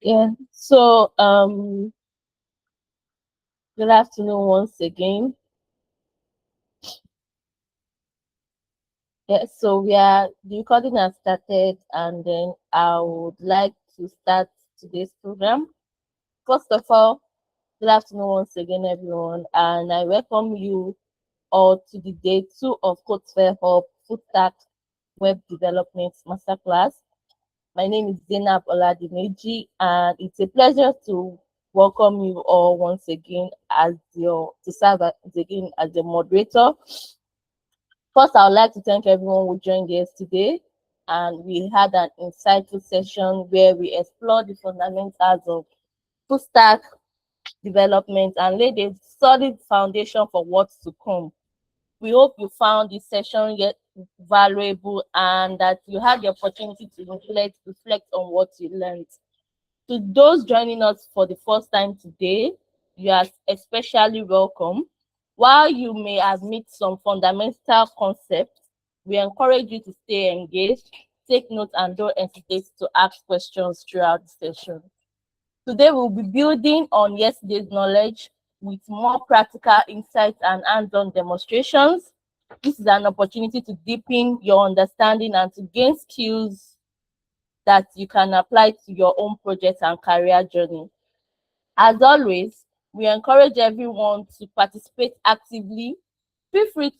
Yeah. So good afternoon once again. Yeah, so the recording has started, and then I would like to start today's program. First of all, good afternoon once again, everyone, and I welcome you all to the day 2 of CodeSphere Hub Full Stack Web Development Masterclass. My name is Zainab Oladimeji, and it's a pleasure to welcome you all once again to serve again as the moderator. First, I would like to thank everyone who joined us today, and we had an insightful session where we explored the fundamentals of full stack development and laid a solid foundation for what's to come. We hope you found this session yet valuable and that you had the opportunity to reflect on what you learned. To those joining us for the first time today, you are especially welcome. While you may have missed some fundamental concepts, we encourage you to stay engaged, take notes, and don't hesitate to ask questions throughout the session. Today, we'll be building on yesterday's knowledge with more practical insights and hands-on demonstrations. This is an opportunity to deepen your understanding and to gain skills that you can apply to your own project and career journey. As always, we encourage everyone to participate actively. Feel free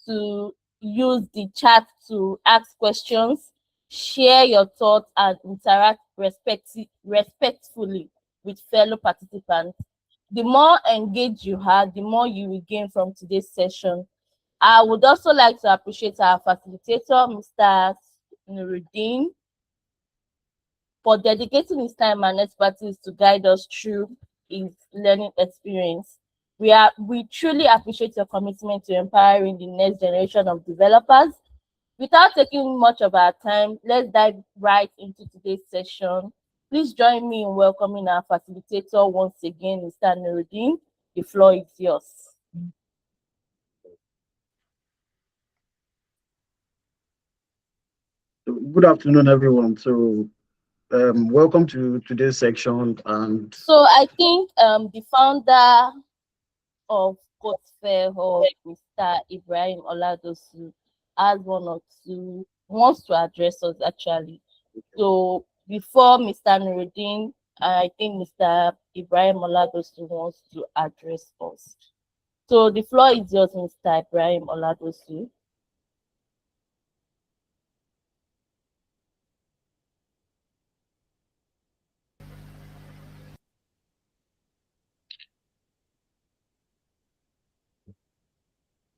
to use the chat to ask questions, share your thoughts, and interact respectfully with fellow participants. The more engaged you are, the more you will gain from today's session. I would also like to appreciate our facilitator, Mr. Nurudeen, for dedicating his time and expertise to guide us through his learning experience. We truly appreciate your commitment to empowering the next generation of developers. Without taking much of our time, let's dive right into today's session. Please join me in welcoming our facilitator once again, Mr. Nurudeen. The floor is yours. Good afternoon, everyone. So, welcome to today's section. And So I think the founder of CodeSphere, or Mr. Ibrahim Oladosu, has one or two wants to address us actually. So before Mr. Nurudeen, I think Mr. Ibrahim Oladosu wants to address us. So the floor is yours, Mr. Ibrahim Oladosu.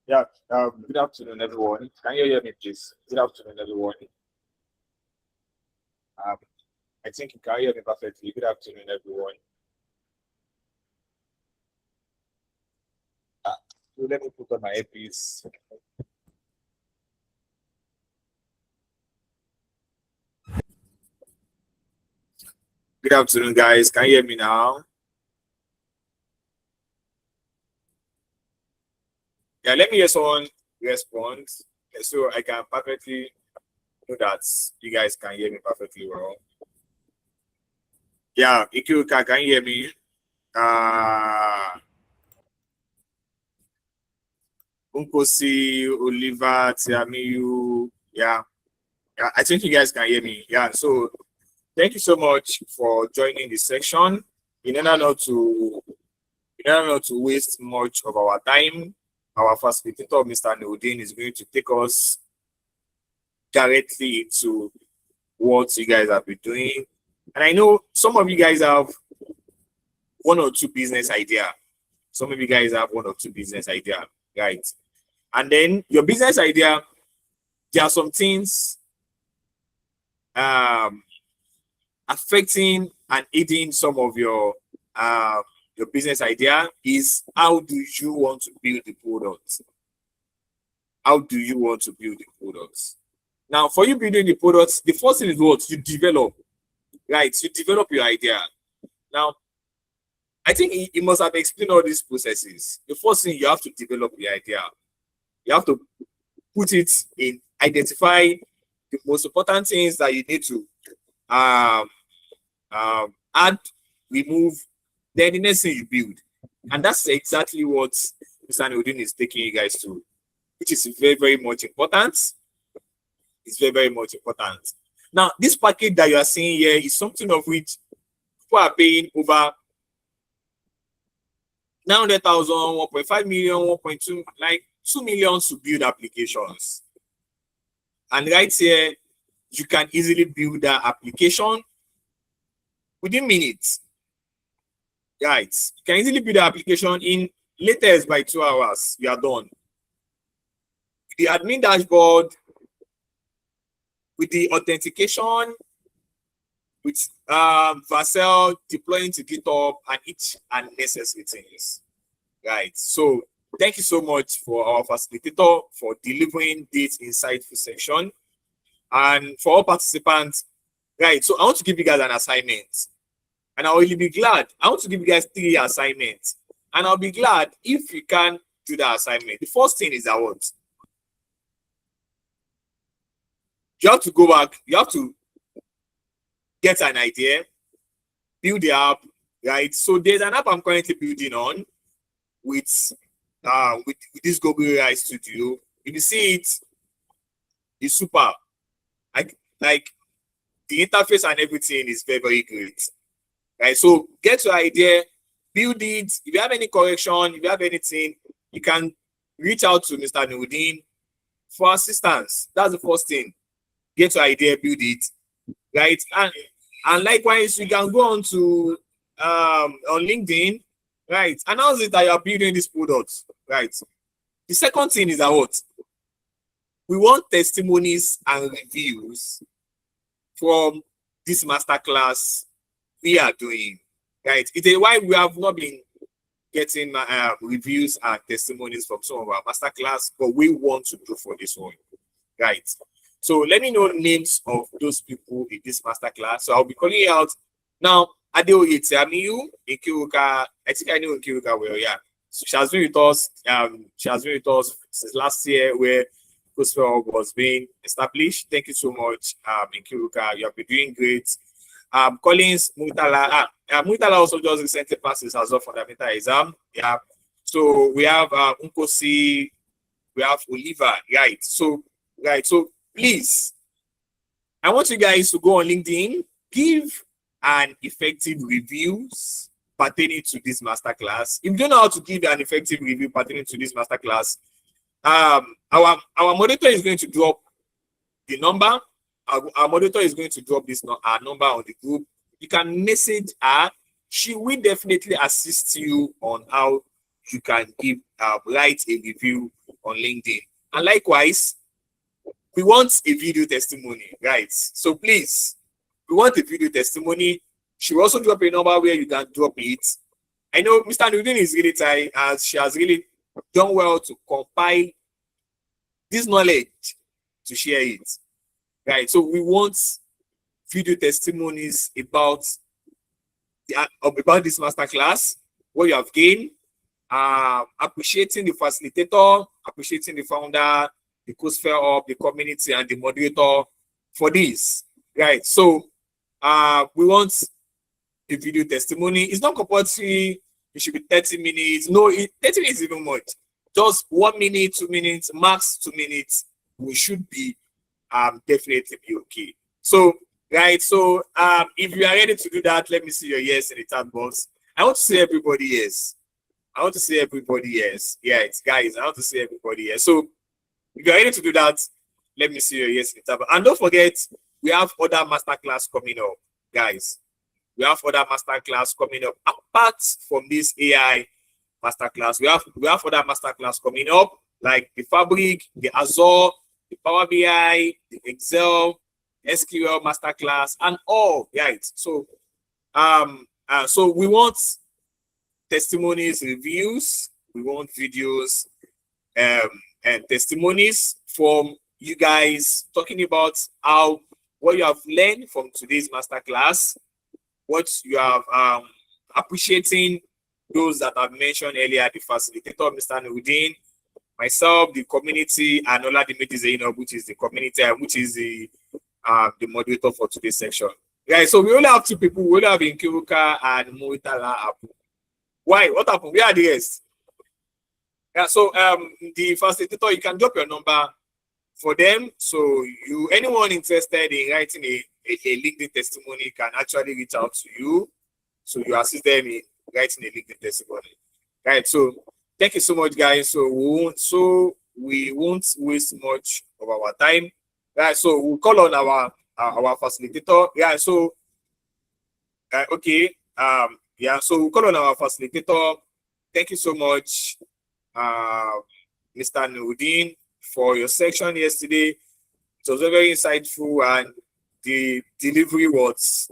Yeah, good afternoon, everyone. Can you hear me, please? Good afternoon, everyone. Um, I think you can hear me perfectly. Good afternoon, everyone. So let me put on my earpiece. Good afternoon, guys. Can you hear me now? Yeah, let me hear someone respond so I can perfectly know that you guys can hear me perfectly well. Yeah, Ikiuka, can you hear me? Unkosi, Oliver, Tiamiyu, yeah. I think you guys can hear me. Yeah, so thank you so much for joining this section. In order not to waste much of our time, our facilitator, Mr. Nurudeen, is going to take us directly into what you guys have been doing. And I know some of you guys have one or two business idea. Some of you guys have one or two business idea, right? And then your business idea, there are some things affecting and aiding some of your business idea. Is how do you want to build the product? How do you want to build the products? Now, for you building the products, the first thing is what you develop, right? You develop your idea. Now, I think he must have explained all these processes. The first thing, you have to develop the idea. You have to put it in, identify the most important things that you need to add, remove, then the next thing you build. And that's exactly what Mr. Nurudeen is taking you guys to, which is very, very much important. It's very, very much important. Now, this package that you are seeing here is something of which people are paying over 900,000, 1.5 million, 1.2, like 2 million to build applications. And right here, you can easily build that application within minutes. Right. You can easily build the application in latest by 2 hours. You are done. The admin dashboard, with the authentication, with Vercel deploying to GitHub and each unnecessary things. Right. So thank you so much for our facilitator for delivering this insightful section. And for all participants, right. So I want to give you guys an assignment. And I will be glad. I want to give you guys 3 assignments. And I'll be glad if you can do that assignment. The first thing is that what? You have to go back. You have to get an idea, build the app, right? So there's an app I'm currently building on with this Google AI Studio. If you see it, it's super. Like the interface and everything is very, very great. Right? So get your idea, build it. If you have any correction, if you have anything, you can reach out to Mr. Nurudeen for assistance. That's the first thing. Get your idea, build it, right? And likewise, you can go on to on LinkedIn, right? Announce it that you are building this product, right? The second thing is that what? We want testimonies and reviews from this masterclass we are doing, right? It's a why we have not been getting reviews and testimonies from some of our masterclass, but we want to do for this one, right? So let me know names of those people in this masterclass. So I'll be calling you out now. Adeoye Tiamiyu, Ikiruka. I think I know Ikiruka well, yeah. So she has been with us. She has been with us since last year, where CodeSphere was being established. Thank you so much, Ikiruka. You have been doing great. Collins Mutala. Mutala also just recently passed his as a fundamental exam. Yeah. So we have Unkosi. We have Oliver. Right. So please, I want you guys to go on LinkedIn, give an effective reviews pertaining to this masterclass. If you don't know how to give an effective review pertaining to this masterclass, our moderator is going to drop the number. Our moderator is going to drop this our number on the group. You can message her. She will definitely assist you on how you can give write a review on LinkedIn. And likewise, we want a video testimony, right? So please, we want a video testimony. She will also drop a number where you can drop it. I know Mr. Nurudeen is really tired, as she has really done well to compile this knowledge to share it, right? So we want video testimonies about this masterclass, what you have gained, appreciating the facilitator, appreciating the founder, the CodeSphere of the community, and the moderator for this, right? So we want a video testimony. It's not compulsory. It should be 30 minutes. No, 30 minutes is even much. Just 1 minute, 2 minutes, max 2 minutes. We should be definitely be okay. So, right. So if you are ready to do that, let me see your yes in the chat box. I want to see everybody yes. I want to see everybody yes. Yeah, it's guys. I want to see everybody yes. So if you're ready to do that, let me see your yes in the tab. And don't forget, we have other masterclass coming up, guys. We have other masterclass coming up. Apart from this AI masterclass, we have other masterclass coming up, like the Fabric, the Azure, the Power BI, the Excel, SQL masterclass, and all, right? So, so we want testimonies, reviews, we want videos, and testimonies from you guys talking about what you have learned from today's masterclass, what you have appreciating those that I've mentioned earlier, the facilitator, Mr. Nurudeen, myself, the community, and Oladimeji Zainab, which is the community, which is the moderator for today's section. Yeah, so we only have two people. We only have Inkiruka and Moitala Apu. Why? What happened? Where are the rest? Yeah, so the facilitator, you can drop your number for them. So anyone interested in writing a LinkedIn testimony can actually reach out to you. So you assist them in writing a LinkedIn testimony. Right. So thank you so much, guys. So we won't waste much of our time. Right. So we'll call on our facilitator. Yeah. So okay. Yeah. So we'll call on our facilitator. Thank you so much, Mr. Nurudeen, for your section yesterday. It was very insightful and the delivery was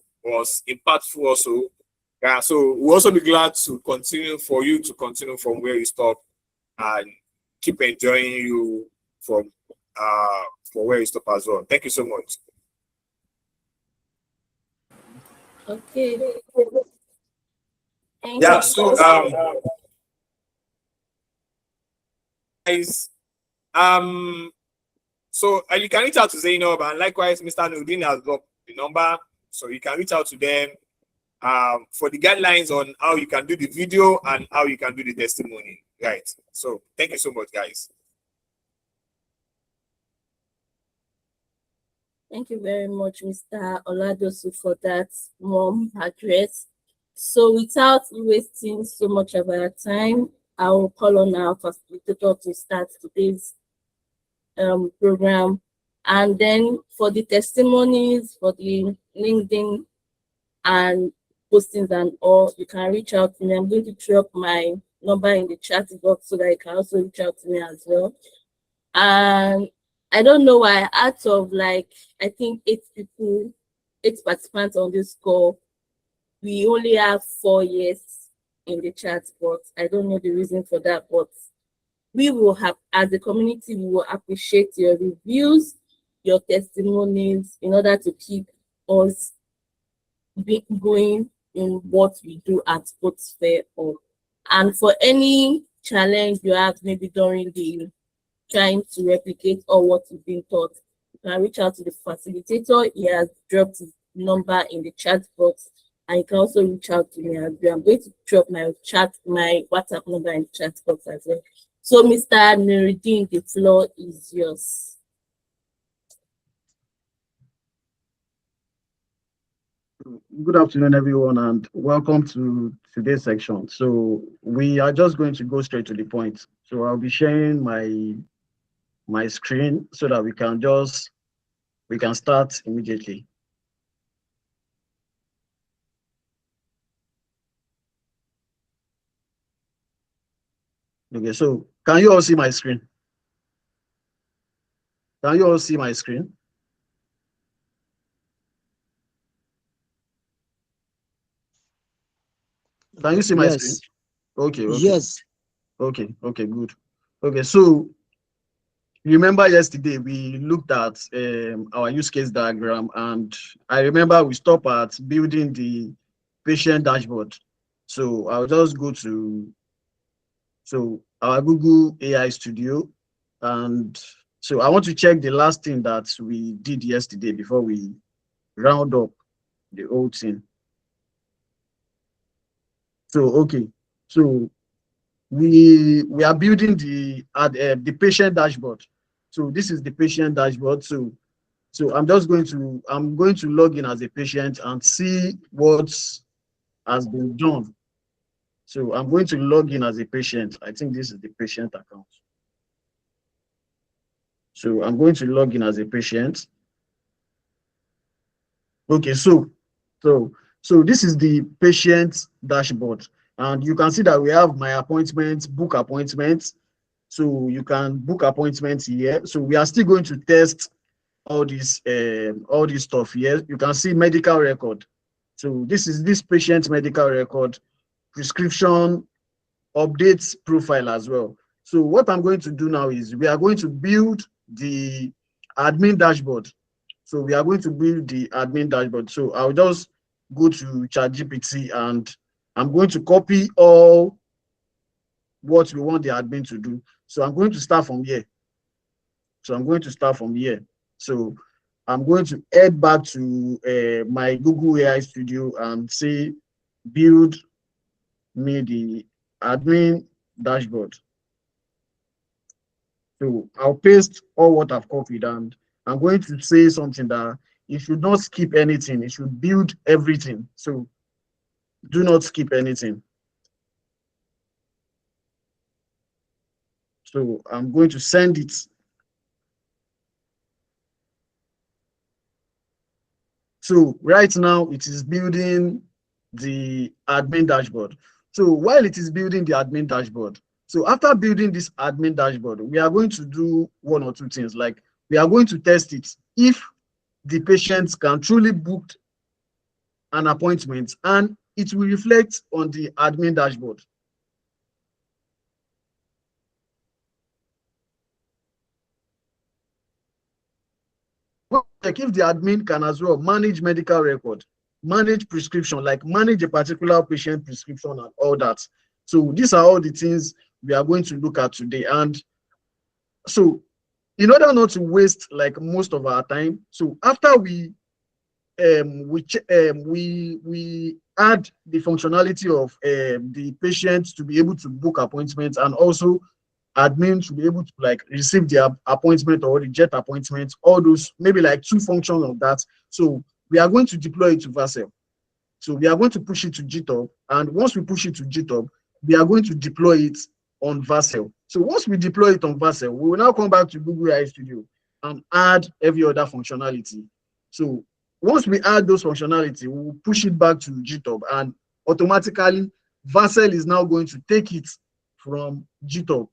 impactful also. Yeah, so we'll also be glad to continue for you to continue from where you stop and keep enjoying you from where you stop as well. Thank you so much. Okay. Thank Yeah, you. so guys, so you can reach out to Zainab, and likewise Mr. Nurudeen has got the number, so you can reach out to them for the guidelines on how you can do the video and how you can do the testimony. Right. So thank you so much, guys. Thank you very much, Mr. Oladosu, for that warm address. So without wasting so much of our time, I will call on our facilitator to start today's program. And then for the testimonies, for the LinkedIn and postings and all, you can reach out to me. I'm going to drop my number in the chat box so that you can also reach out to me as well. And I don't know why, out of I think 8 participants on this call, we only have 4 years in the chat box. I don't know the reason for that, but we will have, as a community, we will appreciate your reviews, your testimonies, in order to keep us going in what we do at CodeSphere. And for any challenge you have, maybe during the trying to replicate all what you've been taught, you can reach out to the facilitator. He has dropped his number in the chat box, and you can also reach out to me as well. I'm going to drop my WhatsApp number in the chat box as well. So, Mr. Nurudeen, the floor is yours. Good afternoon, everyone, and welcome to today's section. So we are just going to go straight to the point. So I'll be sharing my screen so that we can start immediately. Okay, so can you all see my screen? Can you all see my screen? Can you see my screen? Okay, okay. Yes. Okay, good. Okay, so remember yesterday we looked at our use case diagram, and I remember we stopped at building the patient dashboard. So I'll just go to our Google AI Studio, and so I want to check the last thing that we did yesterday before we round up the whole thing. So okay, so we are building the patient dashboard. So this is the patient dashboard. So I'm going to log in as a patient and see what has been done. So I'm going to log in as a patient. I think this is the patient account. So I'm going to log in as a patient. Okay, so this is the patient dashboard, and you can see that we have my appointments, book appointments. So you can book appointments here. So we are still going to test all this stuff here. You can see medical record. So this is this patient medical record, prescription, updates profile as well. So what I'm going to do now is we are going to build the admin dashboard. So we are going to build the admin dashboard. So I'll just go to ChatGPT and I'm going to copy all what we want the admin to do. So I'm going to start from here. So I'm going to head back to my Google AI Studio and say, build me the admin dashboard. So I'll paste all what I've copied, and I'm going to say something that it should not skip anything. It should build everything. So do not skip anything. So I'm going to send it. So right now it is building the admin dashboard. So while it is building the admin dashboard, so after building this admin dashboard, we are going to do one or two things. Like, we are going to test it if the patients can truly book an appointment, and it will reflect on the admin dashboard. Like, if the admin can as well manage medical record, manage prescription, like manage a particular patient prescription and all that. So these are all the things we are going to look at today. And so in order not to waste like most of our time, so after we add the functionality of the patient to be able to book appointments, and also admin to be able to like receive their appointment or reject appointments, all those, maybe like two functions of that. So we are going to deploy it to Vercel. So we are going to push it to GitHub, and once we push it to GitHub, we are going to deploy it on Vercel. So once we deploy it on Vercel, we will now come back to Google AI Studio and add every other functionality. So once we add those functionality, we will push it back to GitHub, and automatically Vercel is now going to take it from GitHub.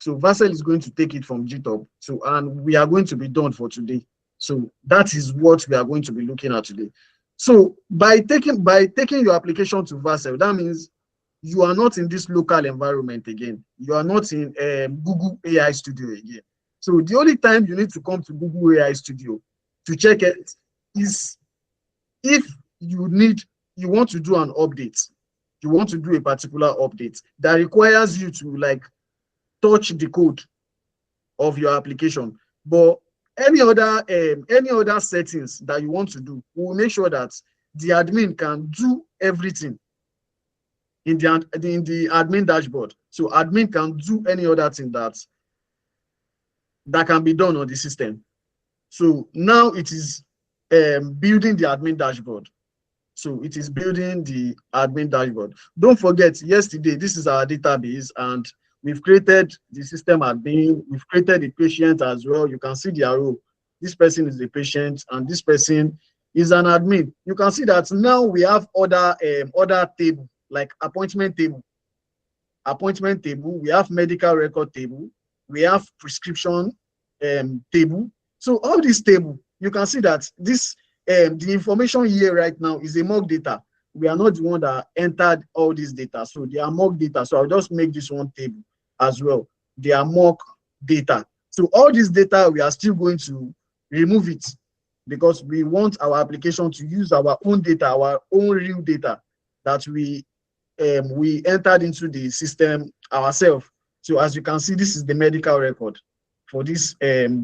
So Vercel is going to take it from GitHub. So, and we are going to be done for today. So that is what we are going to be looking at today. So by taking your application to Vercel, that means you are not in this local environment again. You are not in Google AI Studio again. So the only time you need to come to Google AI Studio to check it is if you want to do an update. You want to do a particular update that requires you to like touch the code of your application. But any other settings that you want to do, we will make sure that the admin can do everything in the admin dashboard. So admin can do any other thing that can be done on the system. So now it is building the admin dashboard. So it is building the admin dashboard. Don't forget, yesterday, this is our database, and we've created the system admin. We've created the patient as well. You can see their role. This person is the patient, and this person is an admin. You can see that now we have other table, like appointment table. We have medical record table. We have prescription table. So all this table, you can see that this the information here right now is a mock data. We are not the one that entered all this data, so they are mock data. So I'll just make this one table as well. They are mock data. So all this data, we are still going to remove it because we want our application to use our own data, our own real data that we entered into the system ourselves. So as you can see, this is the medical record for this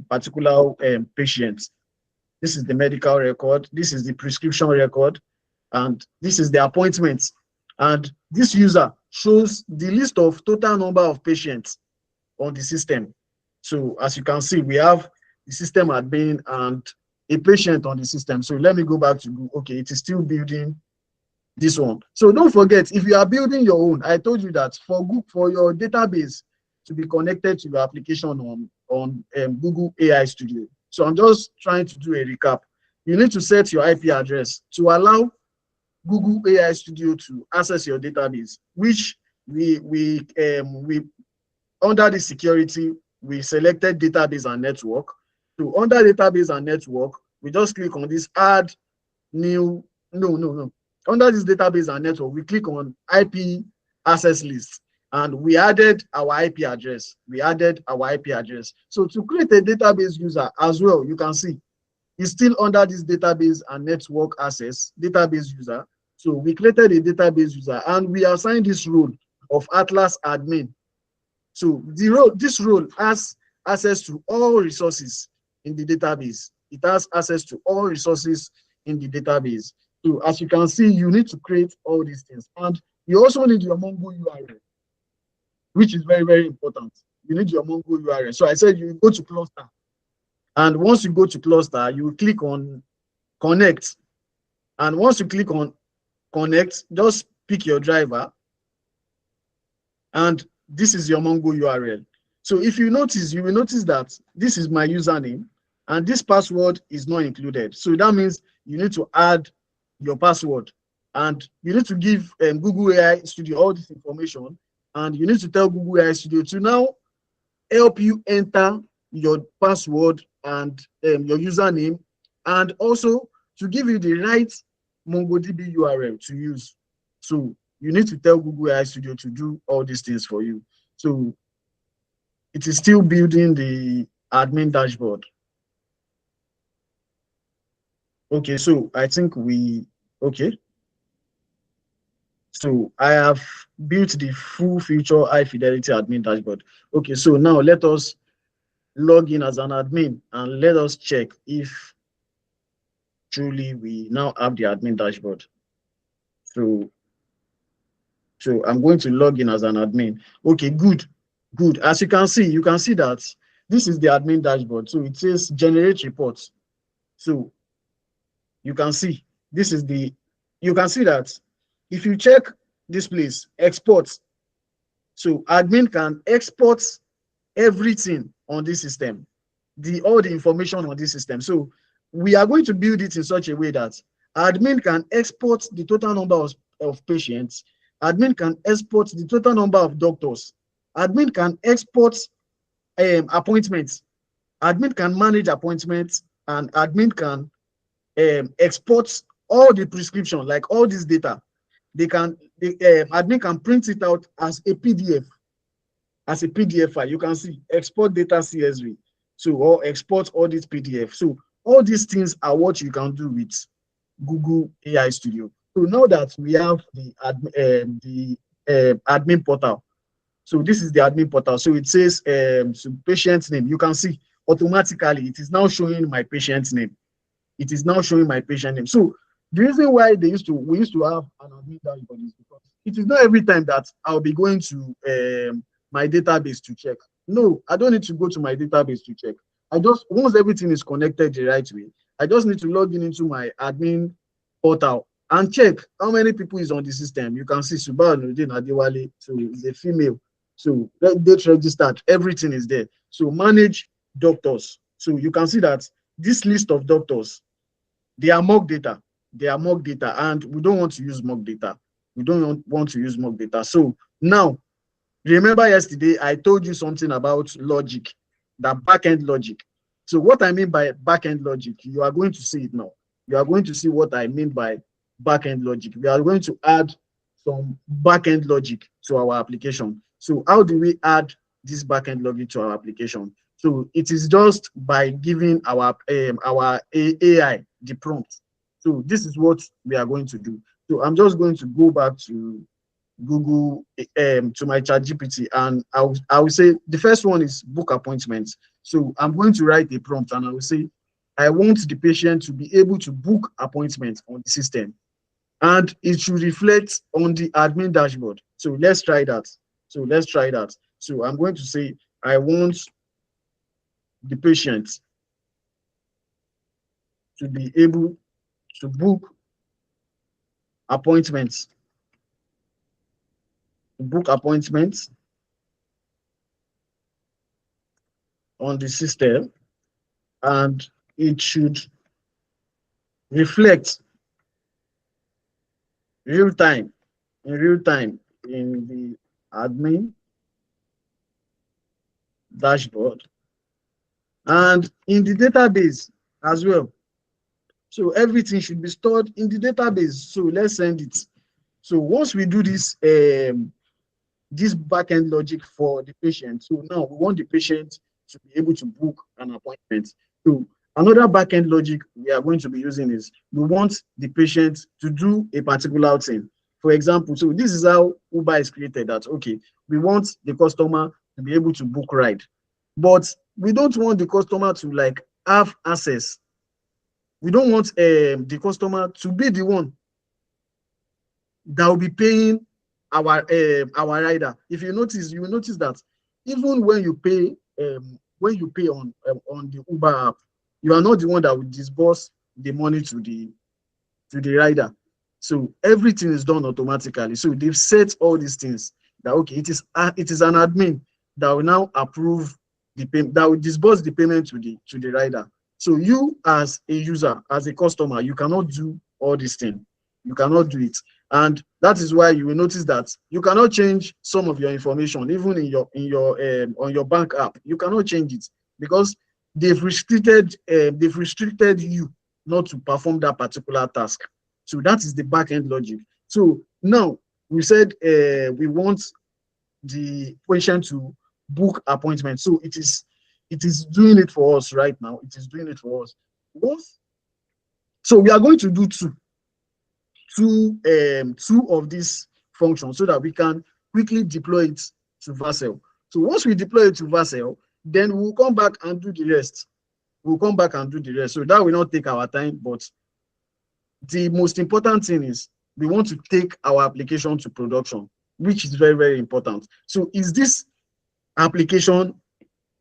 particular patient. This is the medical record. This is the prescription record. And this is the appointment. And this user shows the list of total number of patients on the system. So as you can see, we have the system admin and a patient on the system. So let me go back to Google. Okay, it is still building this one. So don't forget, if you are building your own, I told you that for your database to be connected to your application on Google AI Studio. So I'm just trying to do a recap. You need to set your IP address to allow Google AI Studio to access your database, which we under the security, we selected database and network. So under database and network, we just click on this add new, no. Under this database and network, we click on IP access list, and we added our IP address. So to create a database user as well, you can see it's still under this database and network access, database user. So we created a database user, and we assigned this role of Atlas admin. So this role has access to all resources in the database. it has access to all resources in the database. So as you can see, you need to create all these things. And you also need your Mongo URL, which is very, very important. You need your Mongo URL. So I said you go to cluster. And once you go to cluster, you click on connect. And once you click on connect, just pick your driver. And this is your Mongo URL. So if you notice, you will notice that this is my username and this password is not included. So that means you need to add your password and you need to give Google AI Studio all this information, and you need to tell Google AI Studio to now help you enter your password and your username, and also to give you the right MongoDB URL to use. So you need to tell Google AI Studio to do all these things for you. So it is still building the admin dashboard. Okay, so I think okay. So I have built the full feature high fidelity admin dashboard. Okay, so now let us log in as an admin and let us check if truly we now have the admin dashboard. So I'm going to log in as an admin. Okay, good. As you can see that this is the admin dashboard. So it says generate reports. So you can see this is you can see that if you check this place, export. So admin can export everything on this system, all the information on this system. So we are going to build it in such a way that admin can export the total number of patients, admin can export the total number of doctors, admin can export appointments, admin can manage appointments, and admin can export all the prescription, like all this data. Admin can print it out as a PDF, file. You can see export data CSV, so or export all this PDF. So all these things are what you can do with Google AI Studio. So now that we have the admin portal, so this is the admin portal. So it says so patient name. You can see automatically it is now showing my patient name. It is now showing my patient name. So the reason why we used to have an admin dashboard is because it is not every time that I'll be going to my database to check. No, I don't need to go to my database to check. Once everything is connected the right way, I just need to log in into my admin portal and check how many people is on the system. You can see Subair Nurudeen Adewale, so it's a female. So date registered, everything is there. So manage doctors. So you can see that this list of doctors, they are mock data. And we don't want to use mock data. So now, remember yesterday I told you something about logic, the backend logic. So what I mean by backend logic, you are going to see it now. You are going to see what I mean by backend logic. We are going to add some backend logic to our application. So how do we add this backend logic to our application? So it is just by giving our AI the prompt. So this is what we are going to do. So I'm just going to go back to Google, to my ChatGPT, and I will say the first one is book appointments. So I'm going to write a prompt and I will say, I want the patient to be able to book appointments on the system, and it should reflect on the admin dashboard. So let's try that. So I'm going to say, I want the patient to be able to book appointments on the system, and it should reflect in real time in the admin dashboard and in the database as well. So everything should be stored in the database. So let's send it. So once we do this this backend logic for the patient, so now we want the patient to be able to book an appointment. So another backend logic we are going to be using is we want the patient to do a particular thing. For example, so this is how Uber is created, that okay, we want the customer to be able to book ride, but we don't want the customer to like have access We don't want the customer to be the one that will be paying our rider. If you notice, you will notice that even when you pay on the Uber app, you are not the one that will disburse the money to the rider. So everything is done automatically. So they've set all these things that okay, it is an admin that will now approve the payment, that will disburse the payment to the rider. So you as a user, as a customer, you cannot do all these things. You cannot do it. And that is why you will notice that you cannot change some of your information, even in your on your bank app. You cannot change it because they've restricted you not to perform that particular task. So that is the backend logic. So now we said we want the patient to book appointment. So it is doing it for us right now. It is doing it for us. So we are going to do two of these functions so that we can quickly deploy it to Vercel. So once we deploy it to Vercel, then we'll come back and do the rest. We'll come back and do the rest. So that will not take our time, but the most important thing is we want to take our application to production, which is very, very important. So is this application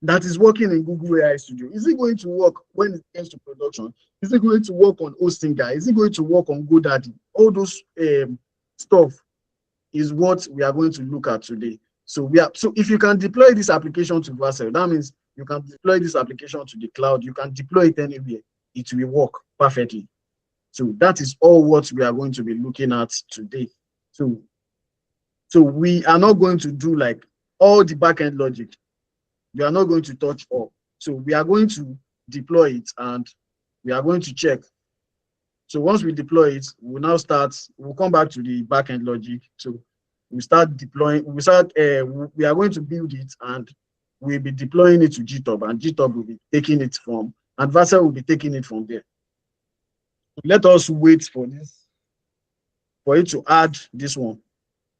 that is working in Google AI Studio, is it going to work when it gets to production? Is it going to work on Hostinga? Is it going to work on GoDaddy? All those stuff is what we are going to look at today. So if you can deploy this application to Vercel, that means you can deploy this application to the cloud. You can deploy it anywhere. It will work perfectly. So that is all what we are going to be looking at today. So we are not going to do like all the backend logic. We are not going to touch all. So we are going to deploy it and we are going to check. So once we deploy it, we'll come back to the backend logic. So we start deploying, we are going to build it and we'll be deploying it to GitHub, and GitHub will be taking it from, and Vercel will be taking it from there. Let us wait for it to add this one.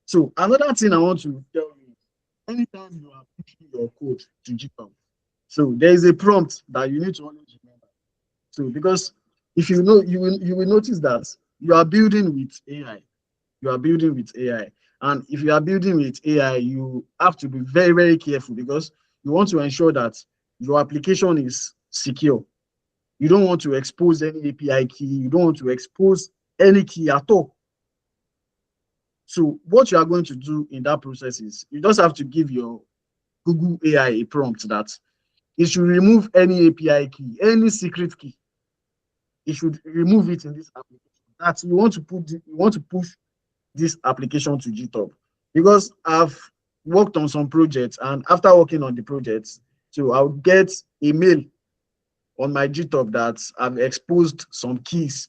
So another thing I want to tell you, anytime you are pushing your code to GitHub, so there is a prompt that you need to always remember. So because if you know, you will notice that you are building with AI. You are building with AI. And if you are building with AI, you have to be very, very careful because you want to ensure that your application is secure. You don't want to expose any API key. You don't want to expose any key at all. So what you are going to do in that process is you just have to give your Google AI a prompt that it should remove any API key, any secret key. It should remove it in this application. That you want to push this application to GitHub. Because I've worked on some projects, and after working on the projects, so I'll get a mail on my GitHub that I've exposed some keys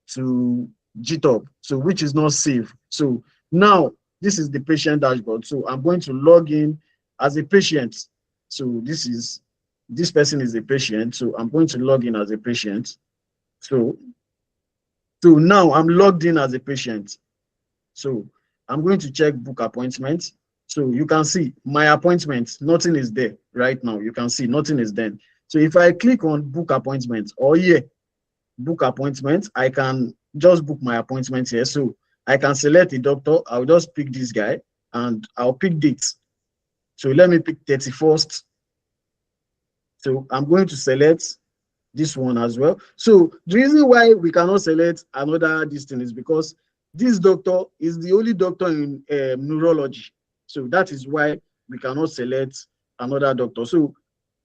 to GitHub, so which is not safe. So now this is the patient dashboard. So I'm going to log in as a patient. So this person is a patient. So I'm going to log in as a patient. So now I'm logged in as a patient. So I'm going to check book appointment. So you can see my appointment, nothing is there right now. You can see nothing is there. So if I click on book appointment or here, book appointment, I can just book my appointment here. So I can select a doctor. I'll just pick this guy and I'll pick dates. So let me pick 31st. So I'm going to select this one as well. So the reason why we cannot select another distance is because this doctor is the only doctor in neurology. So that is why we cannot select another doctor. So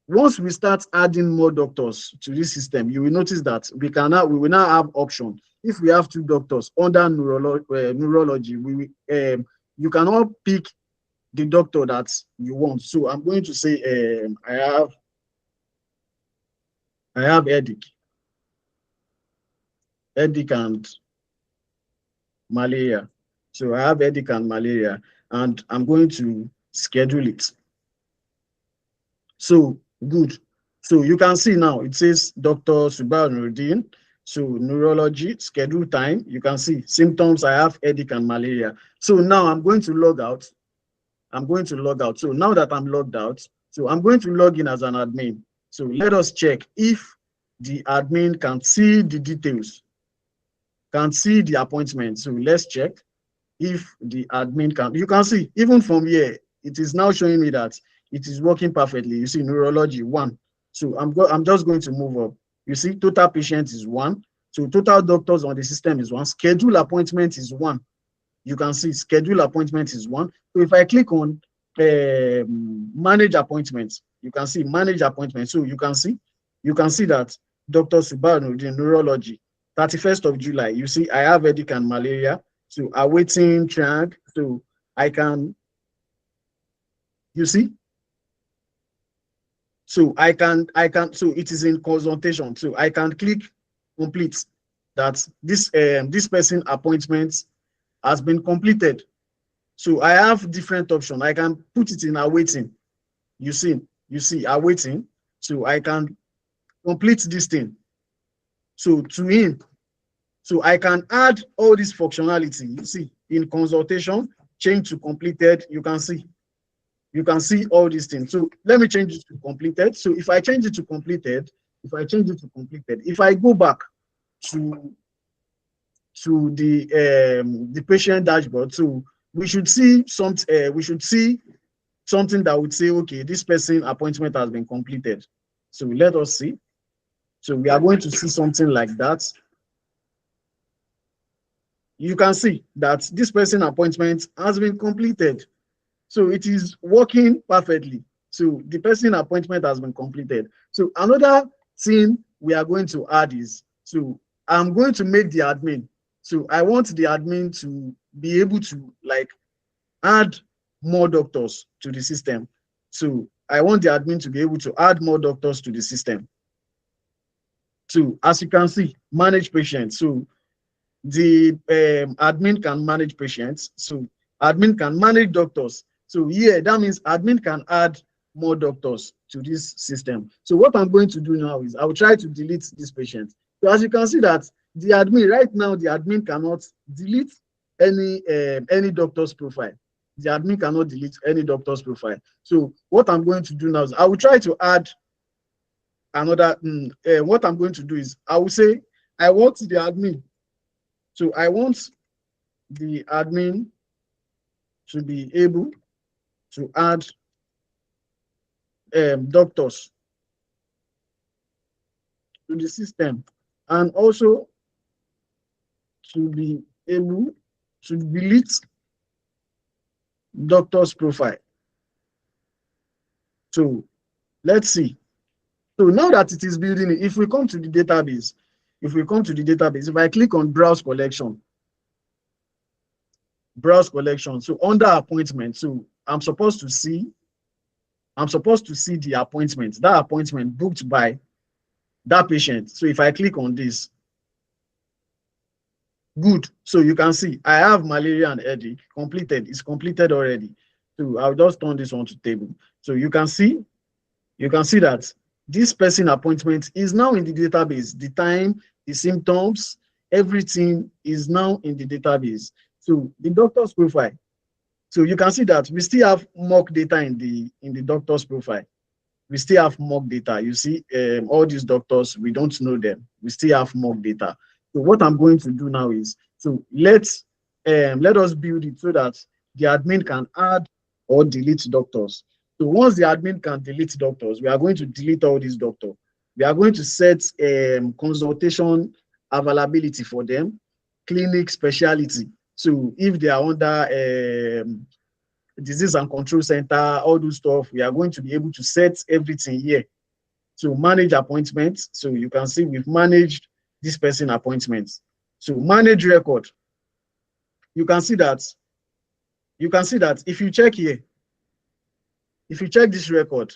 once we start adding more doctors to this system, you will notice that we will now have option. If we have two doctors under neurology, you cannot pick the doctor that you want. So I'm going to say I have headache and malaria. So I have headache and malaria, and I'm going to schedule it. So good. So you can see now it says Dr. Subair Nurudeen. So neurology, schedule time. You can see symptoms. I have headache and malaria. So now I'm going to log out. So now that I'm logged out, so I'm going to log in as an admin. So let us check if the admin can see the details, can see the appointment. So let's check if the admin can. You can see even from here, it is now showing me that it is working perfectly. You see neurology 1. So I'm just going to move up. You see total patient is 1. So total doctors on the system is 1. Schedule appointment is 1. You can see schedule appointment is 1. So if I click on manage appointments, you can see manage appointments. So you can see that Dr. Subair, the neurology, 31st of July. You see I have headache and malaria. So awaiting track. So I can, you see. So I can, so it is in consultation. So I can click complete that this person appointment has been completed. So I have different options. I can put it in awaiting. You see awaiting. So I can complete this thing. So to him, so I can add all this functionality. You see in consultation, change to completed. You can see all these things. So let me change it to completed. So if I change it to completed, if I go back to the patient dashboard, so we should see something that would say, okay, this person appointment has been completed. So let us see. So we are going to see something like that. You can see that this person appointment has been completed. So it is working perfectly. So the person appointment has been completed. So another thing we are going to add is, so I'm going to make the admin. So I want the admin to be able to like add more doctors to the system. So I want the admin to be able to add more doctors to the system. So as you can see, manage patients. So the admin can manage patients. So admin can manage doctors. So yeah, that means admin can add more doctors to this system. So what I'm going to do now is I will try to delete this patient. So as you can see that the admin right now, the admin cannot delete any doctor's profile. The admin cannot delete any doctor's profile. So what I'm going to do now is I will try to add another. What I'm going to do is I will say I want the admin. So I want the admin to be able to add doctors to the system, and also to be able to delete doctor's profile. So let's see. So now that it is building it, if we come to the database, if I click on browse collection, so under appointment, so I'm supposed to see the appointment, that appointment booked by that patient. So if I click on this, good. So you can see I have malaria and headache completed. It's completed already. So I'll just turn this on to table. So you can see that this person appointment is now in the database. The time, the symptoms, everything is now in the database. So the doctor's profile. So you can see that we still have mock data in the doctor's profile. We still have mock data. You see, all these doctors, we don't know them. We still have mock data. So what I'm going to do now is, so let us build it so that the admin can add or delete doctors. So once the admin can delete doctors, we are going to delete all these doctors. We are going to set consultation availability for them, clinic specialty. So if they are under disease and control center, all those stuff, we are going to be able to set everything here. So manage appointments. So you can see we've managed this person appointments. So manage record. You can see that if you check here, if you check this record,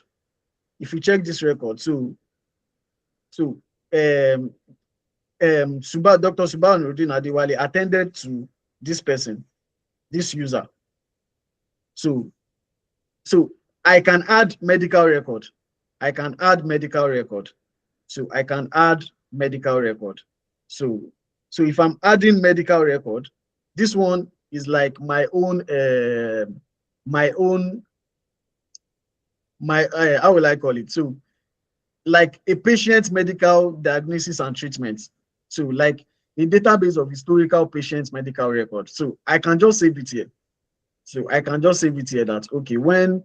so Dr. Subair Nurudeen Adewale attended to this person, this user. So I can add medical record. So I can add medical record. So if I'm adding medical record, this one is like my own how will I call it? So like a patient's medical diagnosis and treatment. So like a database of historical patients' medical records. So I can just save it here. So I can just save it here that, okay, when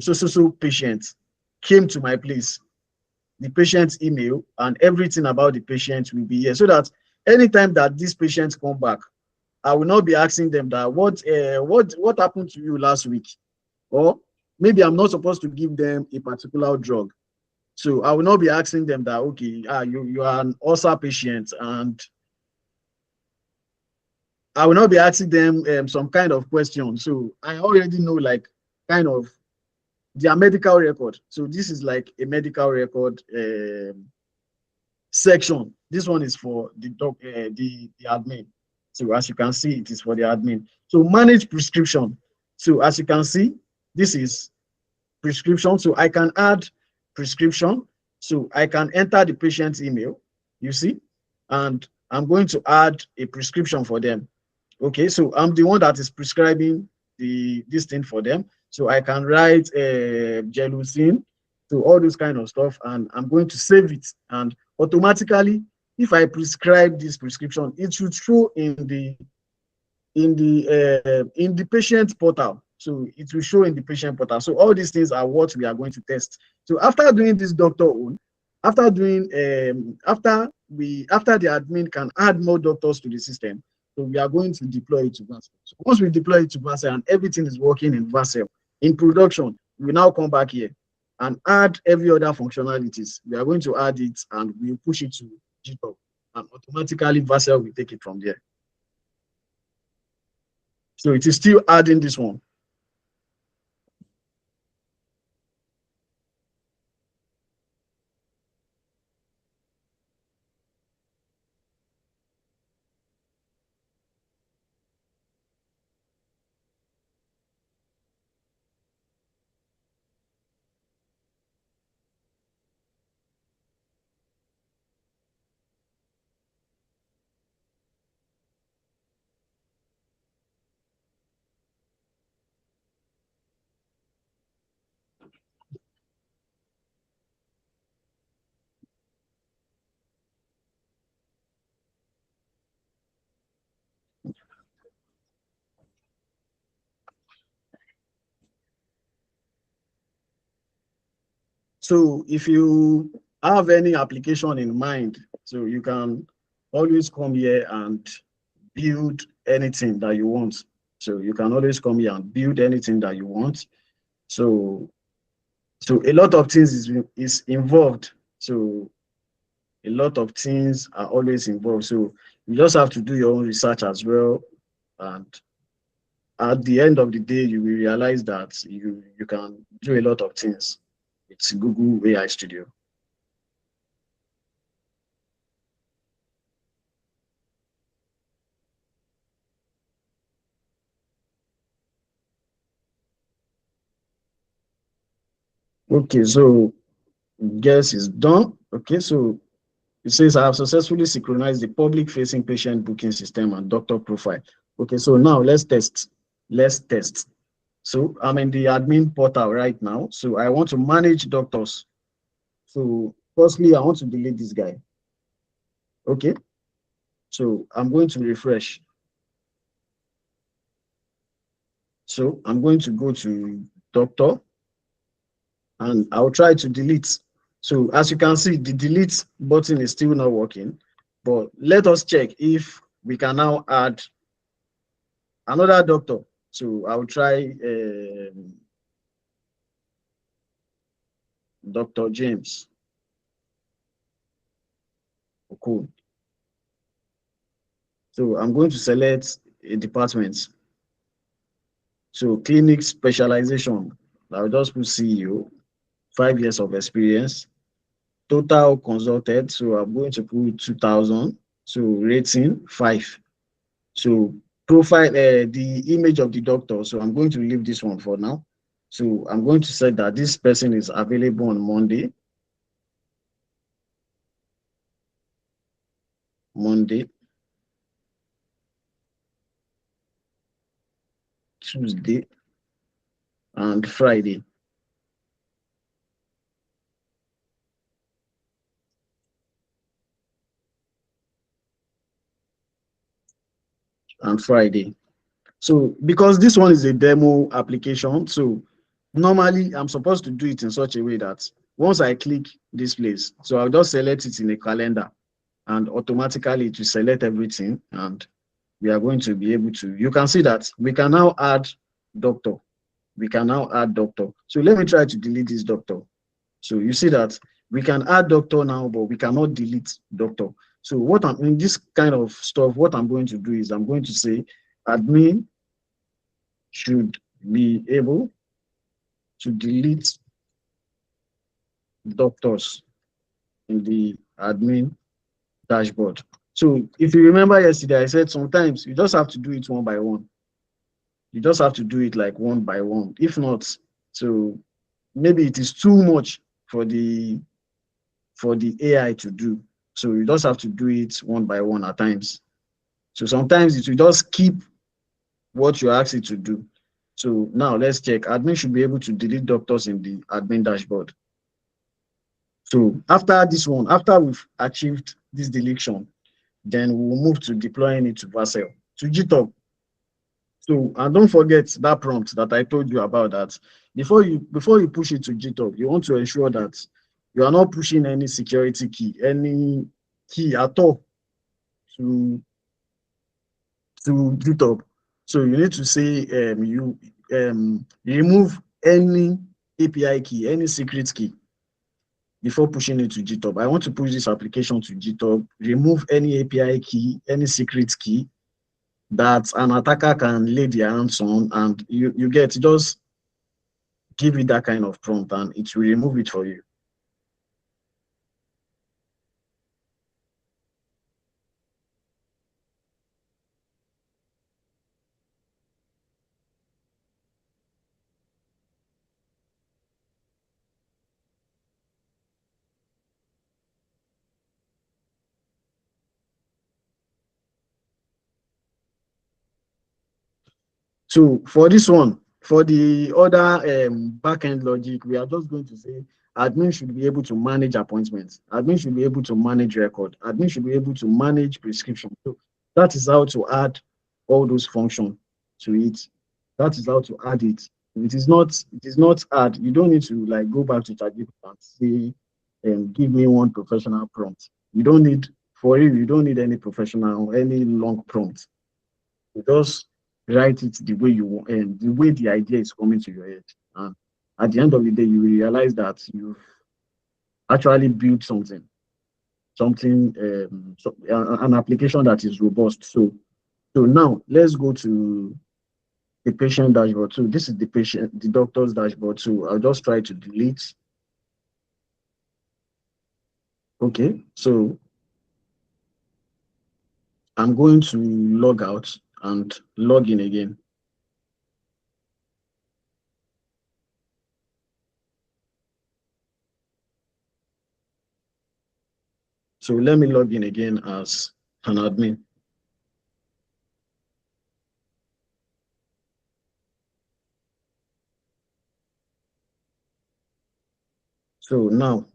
so patient came to my place, the patient's email and everything about the patient will be here, so that anytime that these patients come back, I will not be asking them that what happened to you last week, or maybe I'm not supposed to give them a particular drug. So I will not be asking them that, okay, you are an ulcer patient, and I will not be asking them some kind of question. So I already know, like, kind of their medical record. So this is like a medical record section. This one is for the admin. So as you can see, it is for the admin. So manage prescription. So as you can see, this is prescription. So I can add prescription. So I can enter the patient's email, you see, and I'm going to add a prescription for them. Okay, so I'm the one that is prescribing this thing for them. So I can write gelucine, so all those kind of stuff, and I'm going to save it. And automatically, if I prescribe this prescription, it should show in the patient portal. So it will show in the patient portal. So all these things are what we are going to test. So after doing this doctor own, after doing after the admin can add more doctors to the system, so we are going to deploy it to Vercel. So once we deploy it to Vercel and everything is working in Vercel in production, we now come back here and add every other functionalities. We are going to add it and we'll push it to GitHub, and automatically Vercel will take it from there. So it is still adding this one. So if you have any application in mind, so you can always come here and build anything that you want. So you can always come here and build anything that you want. So a lot of things is involved. So a lot of things are always involved. So you just have to do your own research as well. And at the end of the day, you will realize that you can do a lot of things. It's Google AI Studio. Okay, so guess is done. Okay, so it says I have successfully synchronized the public-facing patient booking system and doctor profile. Okay, so now let's test. Let's test. So I'm in the admin portal right now. So I want to manage doctors. So firstly, I want to delete this guy. Okay, so I'm going to refresh. So I'm going to go to doctor and I'll try to delete. So as you can see, the delete button is still not working, but let us check if we can now add another doctor. So I'll try Dr. James. Cool. So I'm going to select a department. So clinic specialization. I'll just put CEO, 5 years of experience. Total consulted. So I'm going to put 2000. So rating 5. So profile the image of the doctor. So I'm going to leave this one for now. So I'm going to say that this person is available on Monday. Tuesday, and Friday. and Friday. So because this one is a demo application, so normally I'm supposed to do it in such a way that once I click this place, so I'll just select it in a calendar and automatically it will select everything, and we are going to be able to, you can see that we can now add doctor. We can now add doctor. So let me try to delete this doctor. So you see that we can add doctor now, but we cannot delete doctor. So what I'm in this kind of stuff, what I'm going to do is I'm going to say admin should be able to delete doctors in the admin dashboard. So if you remember yesterday, I said sometimes you just have to do it one by one. You just have to do it like one by one. If not, so maybe it is too much for the AI to do. So you just have to do it one by one at times. So sometimes it will just keep what you ask it to do. So now let's check. Admin should be able to delete doctors in the admin dashboard. So after this one, after we've achieved this deletion, then we'll move to deploying it to Vercel, to GitHub. So, and don't forget that prompt that I told you about, that before you push it to GitHub, you want to ensure that you are not pushing any security key, any key at all to GitHub. So you need to say you remove any API key, any secret key before pushing it to GitHub. I want to push this application to GitHub, remove any API key, any secret key that an attacker can lay their hands on, and you get, just give it that kind of prompt and it will remove it for you. So for this one, for the other backend logic, we are just going to say admin should be able to manage appointments. Admin should be able to manage record. Admin should be able to manage prescription. So that is how to add all those functions to it. That is how to add it. It is not add. You don't need to like go back to ChatGPT and say, give me one professional prompt. You don't need, for you, you don't need any professional or any long prompt. You just write it the way you want, and the way the idea is coming to your head. And at the end of the day, you will realize that you've actually built something, an application that is robust. So now let's go to the patient dashboard. So this is the doctor's dashboard. So I'll just try to delete. Okay, so I'm going to log out and log in again. So let me log in again as an admin. So now,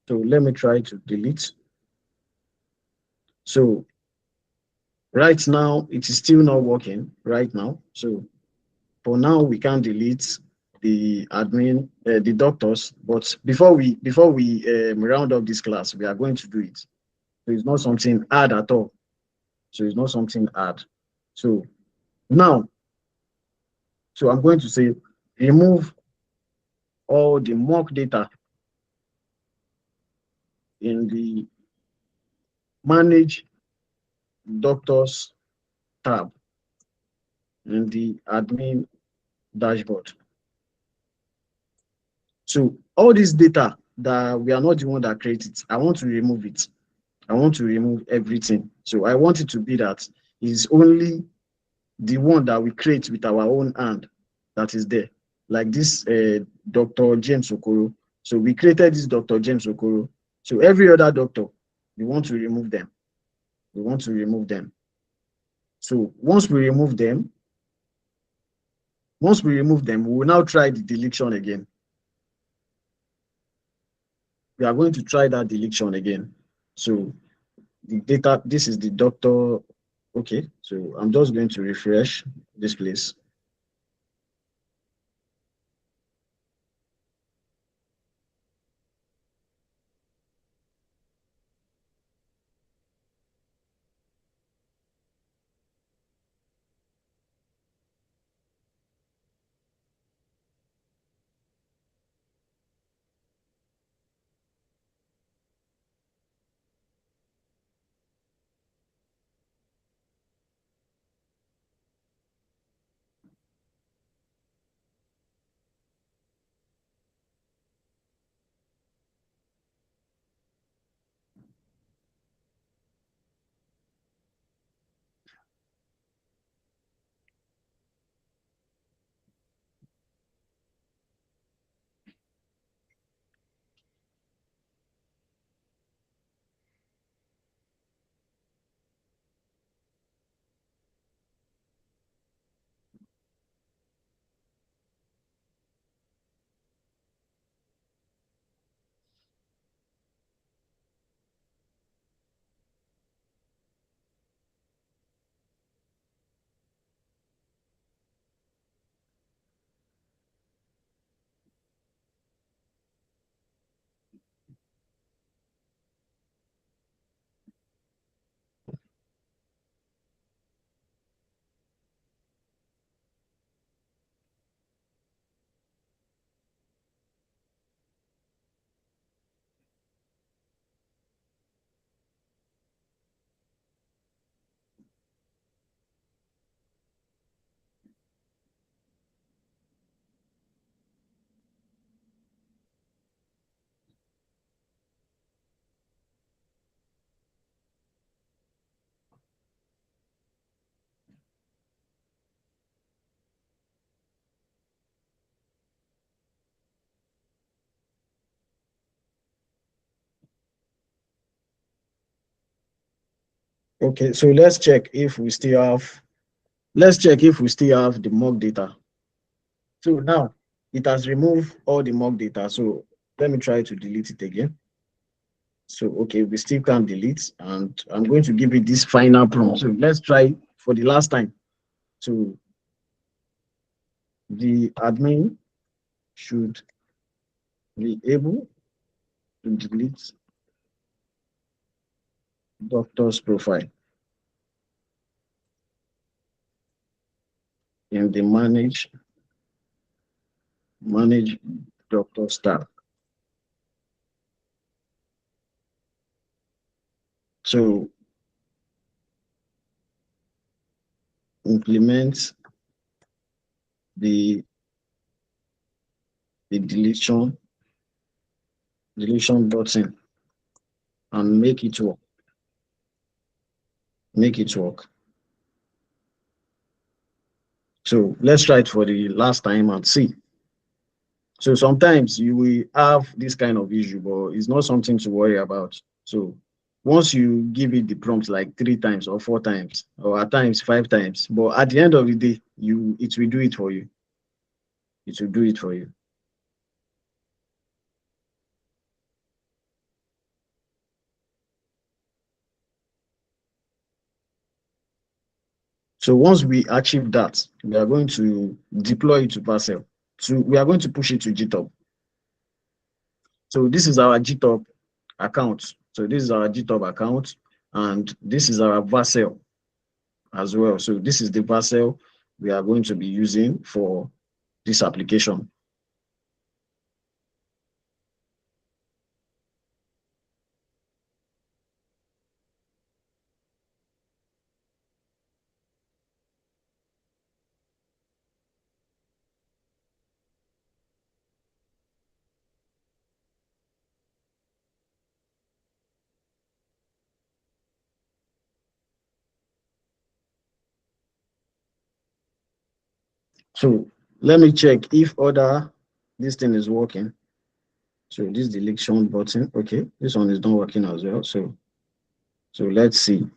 so let me try to delete. So right now, it is still not working right now. So for now, we can't delete the admin, the doctors. But before we round up this class, we are going to do it. So it's not something hard at all. So it's not something hard. So now, so I'm going to say remove all the mock data in the manage doctors tab in the admin dashboard. So all this data that we are not the one that creates it, I want to remove it. I want to remove everything. So I want it to be that is only the one that we create with our own hand that is there. Like this Dr. James Okoro. So we created this Dr. James Okoro. So every other doctor, we want to remove them. We want to remove them. So once we remove them, we will now try the deletion again. We are going to try that deletion again. So the data. This is the doctor. Okay, so I'm just going to refresh this place. Okay, so let's check if we still have. Let's check if we still have the mock data. So now it has removed all the mock data. So let me try to delete it again. So, okay, we still can't delete, and I'm going to give it this final prompt. So let's try for the last time. So the admin should be able to delete doctor's profile in the manage doctor tab. So implement the the deletion button and make it work. Make it work. So let's try it for the last time and see. So sometimes you will have this kind of issue, but it's not something to worry about. So once you give it the prompt like 3 times or 4 times, or at times 5 times, but at the end of the day, it will do it for you. It will do it for you. So once we achieve that, we are going to deploy it to Parcel. So we are going to push it to GitHub. So this is our GitHub account. So this is our GitHub account, and this is our Vercel as well. So this is the Vercel we are going to be using for this application. So let me check if this thing is working. So this deletion button, okay, this one is not working as well. So let's see.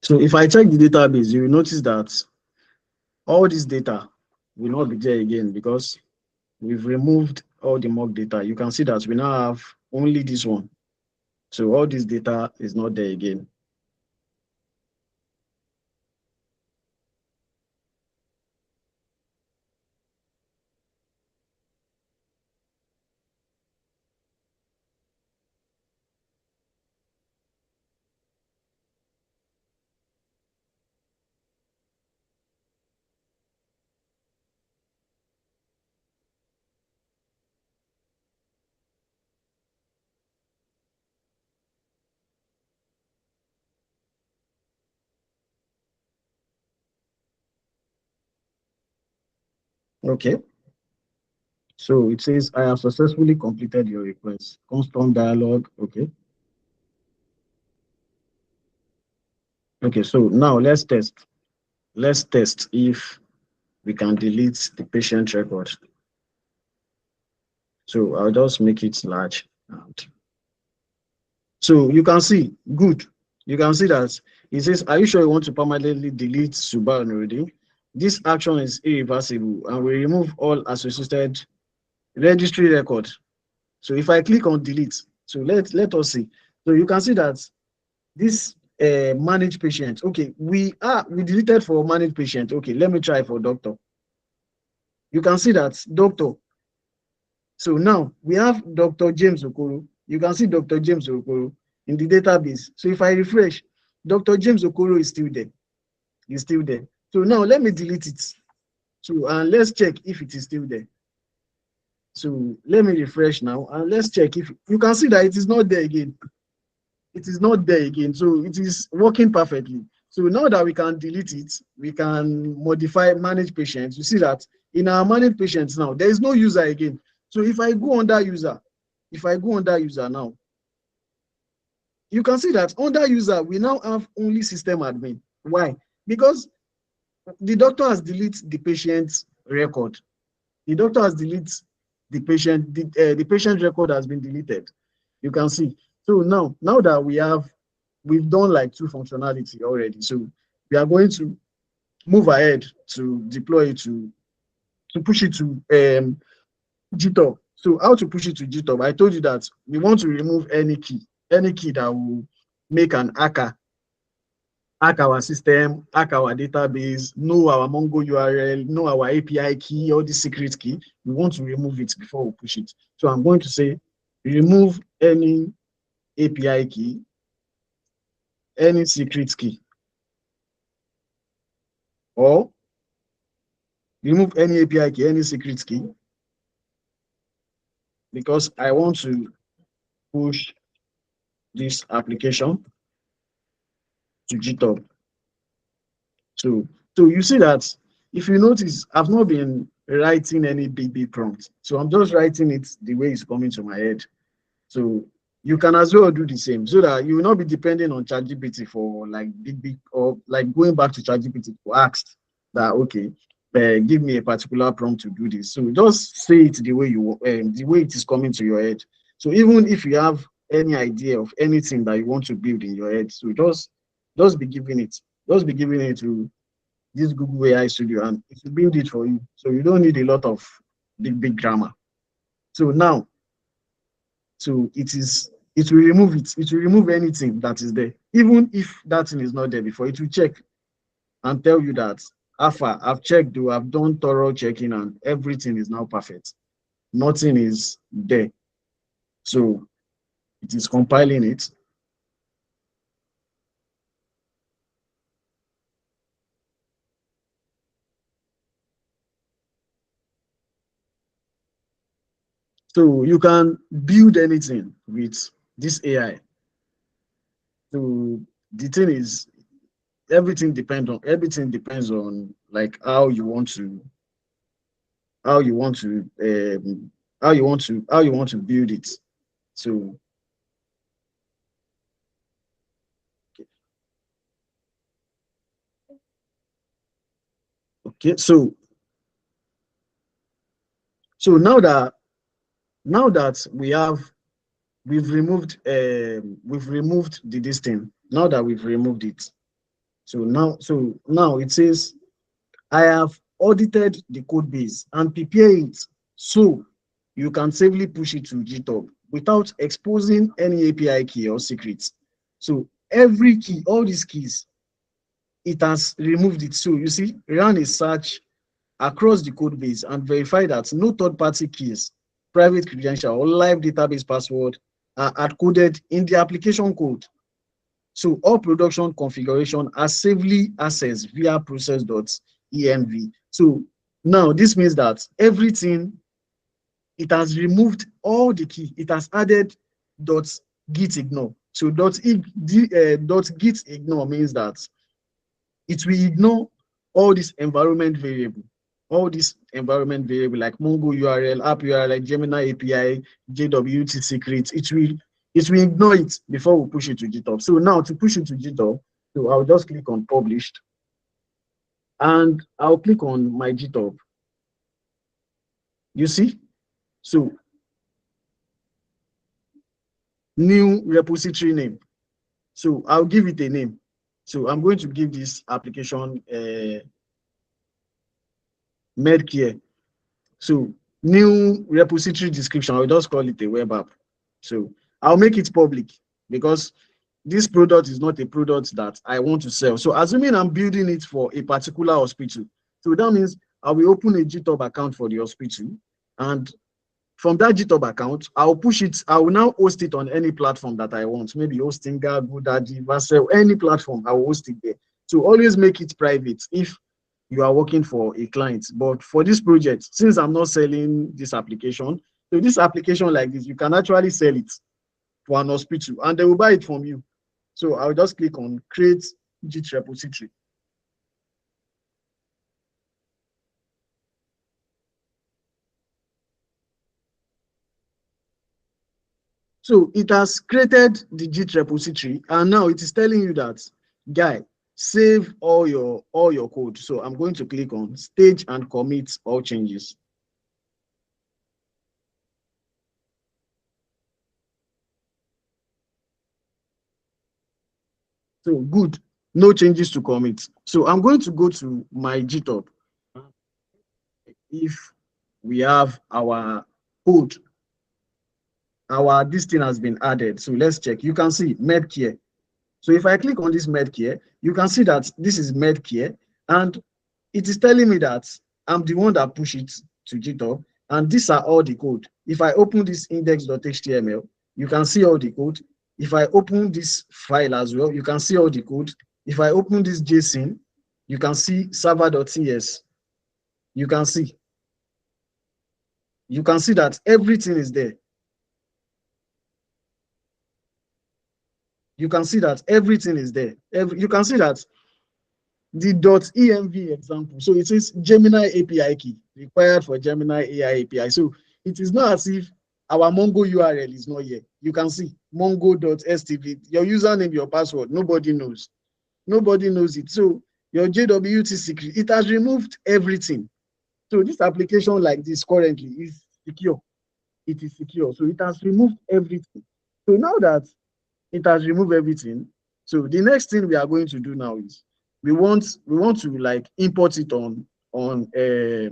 So if I check the database, you will notice that all this data will not be there again because we've removed all the mock data. You can see that we now have only this one. So all this data is not there again. Okay. So it says, I have successfully completed your request. Constant dialogue. Okay. Okay. So now let's test. Let's test if we can delete the patient record. So I'll just make it large. So you can see, good. You can see that it says, are you sure you want to permanently delete Subair Nurudeen? This action is irreversible and will remove all associated registry record. So if I click on delete, so let us see. So you can see that this manage patient. Okay, we deleted for manage patient. Okay, let me try for doctor. You can see that doctor. So now we have Dr. James Okoro. You can see Dr. James Okoro in the database. So if I refresh, Dr. James Okoro is still there. He's still there. So now let me delete it. So and let's check if it is still there. So let me refresh now and let's check if you can see that it is not there again. It is not there again. So it is working perfectly. So now that we can delete it, we can modify manage patients. You see that in our manage patients now, there is no user again. So if I go under user, now, you can see that under user, we now have only system admin. Why? Because the doctor has deleted the patient's record. The doctor has deleted the patient, the patient record has been deleted. You can see. So now that we've done like 2 functionality already. So we are going to move ahead to deploy it to push it to GitHub. So how to push it to GitHub? I told you that we want to remove any key that will make an hack our system, hack our database, know our Mongo URL, know our API key, all the secret key. We want to remove it before we push it. So I'm going to say remove any API key, any secret key, or remove any API key, any secret key, because I want to push this application to GitHub. So you see that if you notice, I've not been writing any big prompt. So I'm just writing it the way it's coming to my head. So you can as well do the same so that you will not be depending on ChatGPT for like big or like going back to ChatGPT to ask that, okay, give me a particular prompt to do this. So just say it the way the way it is coming to your head. So even if you have any idea of anything that you want to build in your head, so just be giving it to this Google AI Studio and it will build it for you. So you don't need a lot of big grammar. So now, so it will remove it. It will remove anything that is there. Even if that thing is not there before, it will check and tell you that Alpha, I've checked, I've done thorough checking and everything is now perfect. Nothing is there. So it is compiling it. So you can build anything with this AI. So the thing is, everything depends on like how you want to build it. So okay, so now that we've removed the this thing. Now that we've removed it, So now it says, I have audited the code base and prepare it so you can safely push it to GitHub without exposing any API key or secrets. So every key, all these keys, it has removed it. So you see, run a search across the code base and verify that no third-party keys, private credential, or live database password are hard-coded in the application code. So all production configuration are safely accessed via process.env. So now this means that everything, it has removed all the key. It has added .git ignore. So .git ignore means that it will ignore all this environment variable, like Mongo URL, app URL, like Gemini API, JWT secrets. It will ignore it before we push it to GitHub. So now to push it to GitHub, so I'll just click on published and I'll click on my GitHub. You see? So new repository name. So I'll give it a name. So I'm going to give this application Medcare. So new repository description, I'll just call it a web app. So I'll make it public because this product is not a product that I want to sell. So assuming I'm building it for a particular hospital, so that means I will open a GitHub account for the hospital, and from that GitHub account, I'll push it. I will now host it on any platform that I want, maybe Hostinga, GoDaddy, Vercel, any platform, I will host it there. So always make it private if you are working for a client. But for this project, since I'm not selling this application, so this application like this, you can actually sell it for an hospital and they will buy it from you. So I'll just click on create Git repository. So it has created the Git repository, and now it is telling you that, guy, save all your code. So I'm going to click on stage and commit all changes. So good, no changes to commit. So I'm going to go to my GitHub. If we have our code, this thing has been added. So let's check. You can see Medcare. So if I click on this Medcare, you can see that this is Medcare, and it is telling me that I'm the one that pushed it to GitHub, and these are all the code. If I open this index.html, you can see all the code. If I open this file as well, you can see all the code. If I open this JSON, you can see server.cs. You can see that everything is there. You can see that everything is there. You can see that the .env example. So it says Gemini API key required for Gemini AI API. So it is not as if our Mongo URL is not here. You can see mongo.stv, your username, your password, nobody knows. Nobody knows it. So your JWT secret, it has removed everything. So this application like this currently is secure. It is secure. So it has removed everything. So now that it has removed everything, so the next thing we are going to do now is we want to like import it on our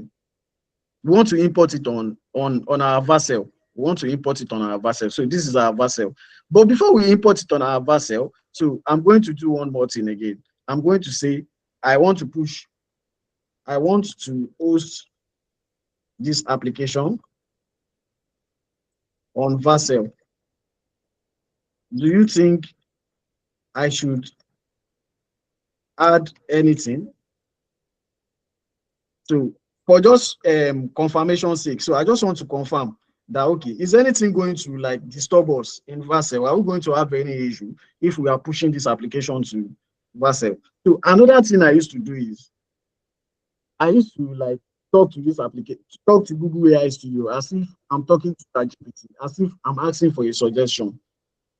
Vercel. We want to import it on our Vercel. So this is our Vercel. But before we import it on our Vercel, so I'm going to do one more thing again. I'm going to say I want to host this application on Vercel. Do you think I should add anything? So for just confirmation's sake, so I just want to confirm that, okay, is anything going to like disturb us in Vercel? Are we going to have any issue if we are pushing this application to Vercel? So another thing I used to do is I used to like talk to this application, talk to Google AI Studio as if I'm talking to ChatGPT, as if I'm asking for a suggestion.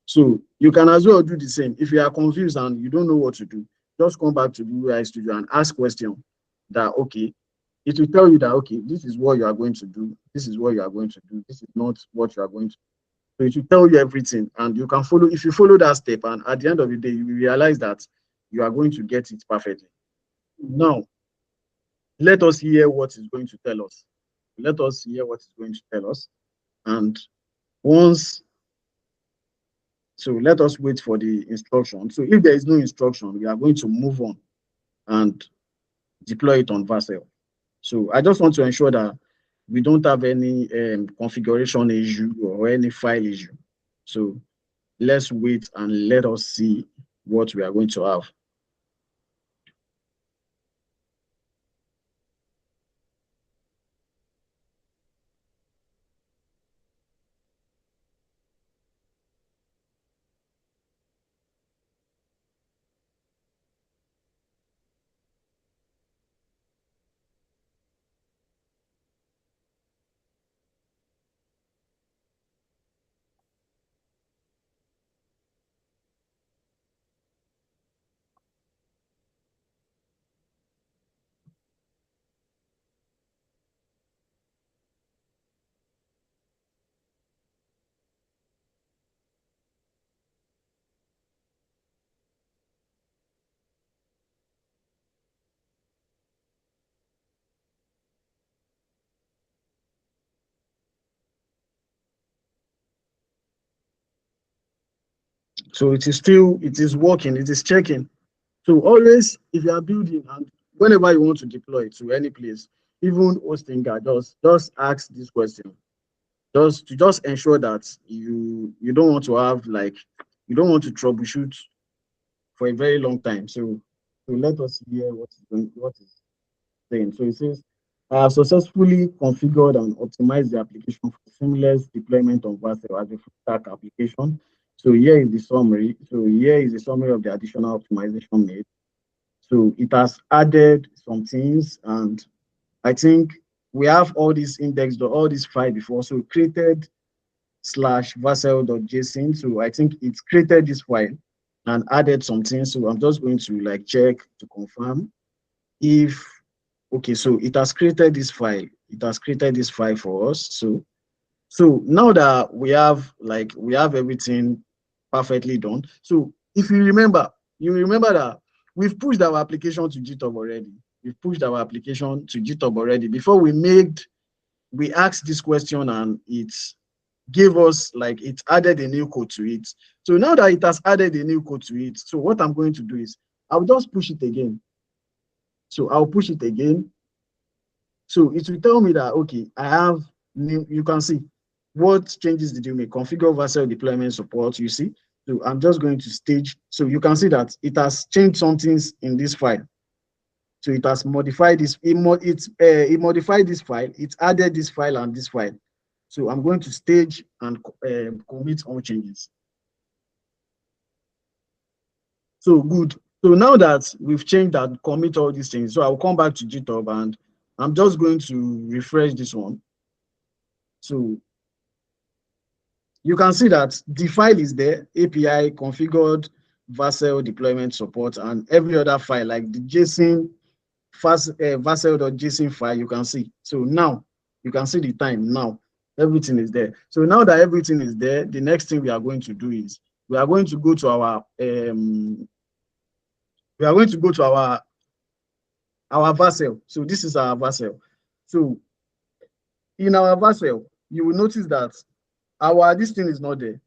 So you can as well do the same. If you are confused and you don't know what to do, just come back to Google AI Studio and ask questions that, okay, it will tell you that, okay, this is what you are going to do. This is what you are going to do. This is not what you are going to do. So it will tell you everything, and you can follow. If you follow that step, and at the end of the day, you will realize that you are going to get it perfectly. Now, let us hear what it's going to tell us. Let us hear what it's going to tell us. And once, so let us wait for the instruction. So if there is no instruction, we are going to move on and deploy it on Vercel. So I just want to ensure that we don't have any configuration issue or any file issue. So let's wait and let us see what we are going to have. So it is working, it is checking. So always, if you are building and whenever you want to deploy to any place, even Hostinger, just ask this question. Just ensure that you don't want to have you don't want to troubleshoot for a very long time. So let us hear what is saying. So it says, I have successfully configured and optimized the application for seamless deployment of Vercel as a full stack application. So here is the summary. So here is the summary of the additional optimization made. So it has added some things, and I think we have all these indexed, all these files before. So created /vercel.json. So I think it created this file and added some things. So I'm just going to check to confirm if, okay, so it has created this file. It has created this file for us. So now that we have everything perfectly done. So if you remember that we've pushed our application to GitHub already. We've pushed our application to GitHub already. Before we asked this question and it gave us, it added a new code to it. So now that it has added a new code to it, so what I'm going to do is I'll just push it again. So I'll push it again. So it will tell me that, okay, I have new, you can see what changes did you make? Configure Vercel deployment support, you see? So I'm just going to stage. So you can see that it has changed some things in this file. So it has modified this, it modified this file, it added this file and this file. So I'm going to stage and commit all changes. So good. So now that we've changed that, commit all these things. So I'll come back to GitHub and I'm just going to refresh this one. So you can see that the file is there, API configured, Vercel deployment support, and every other file like the JSON, Vercel.json file, you can see. So now you can see the time now. Everything is there. So now that everything is there, the next thing we are going to do is we are going to go to our Vercel. So this is our Vercel. So in our Vercel, you will notice that this thing is not there.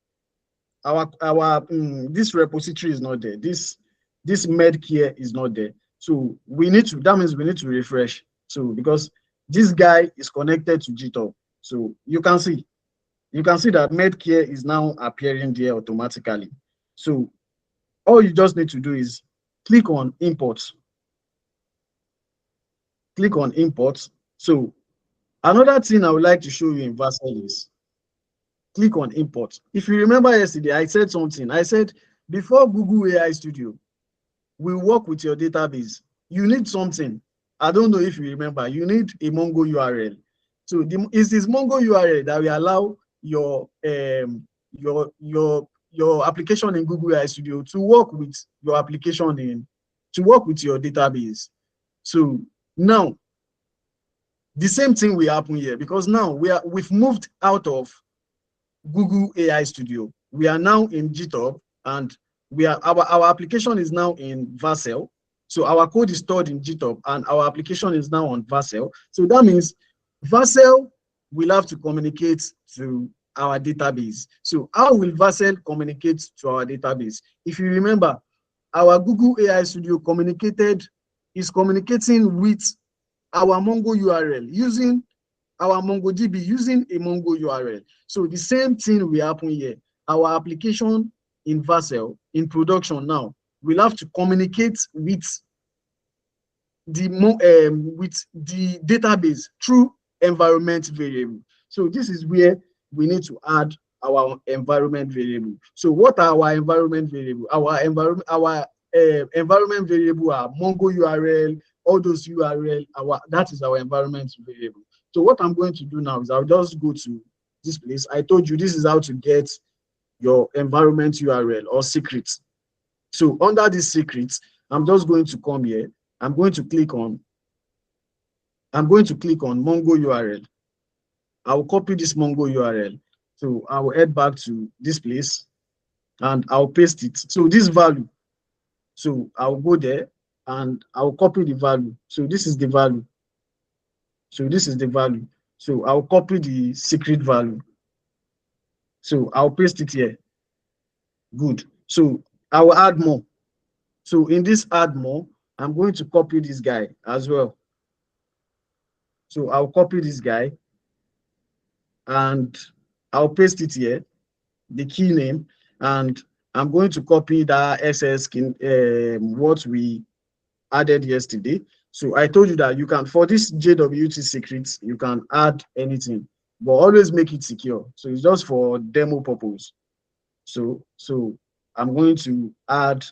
This repository is not there. This medcare is not there. So that means we need to refresh. So because this guy is connected to GitHub. So you can see that medcare is now appearing there automatically. So all you just need to do is click on import. Click on import. So another thing I would like to show you in Vercel is click on import. If you remember yesterday, I said something. I said before Google AI Studio will work with your database, you need something. I don't know if you remember, you need a Mongo URL. So it's this Mongo URL that will allow your application in Google AI Studio to work with your application to work with your database. So now the same thing will happen here, because now we've moved out of Google AI Studio. We are now in GitHub and our application is now in Vercel. So our code is stored in GitHub and our application is now on Vercel. So that means Vercel will have to communicate to our database. So how will Vercel communicate to our database? If you remember, our Google AI Studio is communicating with our Mongo URL using our MongoDB using a Mongo URL. So the same thing will happen here. Our application in Vercel in production now will have to communicate with the database through environment variable. So this is where we need to add our environment variable. So what are our environment variable? Our environment variable are Mongo URL, all those URL. That is our environment variable. So what I'm going to do now is I'll just go to this place. I told you this is how to get your environment URL or secrets. So under this secrets, I'm just going to come here. I'm going to click on Mongo URL. I will copy this Mongo URL. So I will head back to this place and I'll paste it. So this value. So I'll go there and I'll copy the value. So this is the value. So this is the value. So I'll copy the secret value. So I'll paste it here. Good. So I will add more. So in this add more, I'm going to copy this guy as well. So I'll copy this guy and I'll paste it here, the key name, and I'm going to copy that SS what we added yesterday. So I told you that you can, for this JWT secrets, you can add anything, but always make it secure. So it's just for demo purpose. So I'm going to add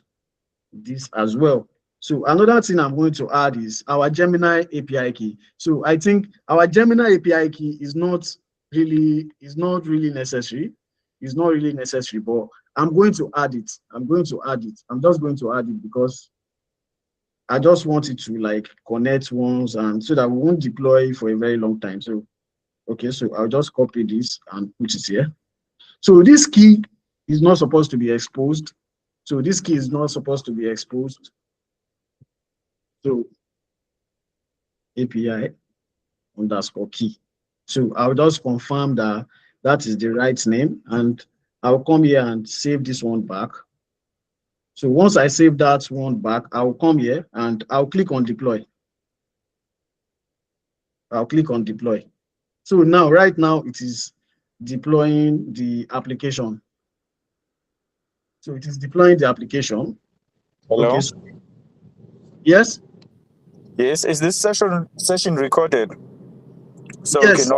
this as well. So another thing I'm going to add is our Gemini API key. So I think our Gemini API key is not really necessary. It's not really necessary, but I'm going to add it. I'm just going to add it because I just want it to like connect once and so that we won't deploy for a very long time. So, okay, so I'll just copy this and put it here. So this key is not supposed to be exposed. So this key is not supposed to be exposed. So API underscore key. So I'll just confirm that that is the right name and I'll come here and save this one back. So once I save that one back, I'll come here and I'll click on deploy. I'll click on deploy. So now, right now, it is deploying the application. So it is deploying the application. Hello? Okay. So, yes? Yes, is this session recorded? So Yes,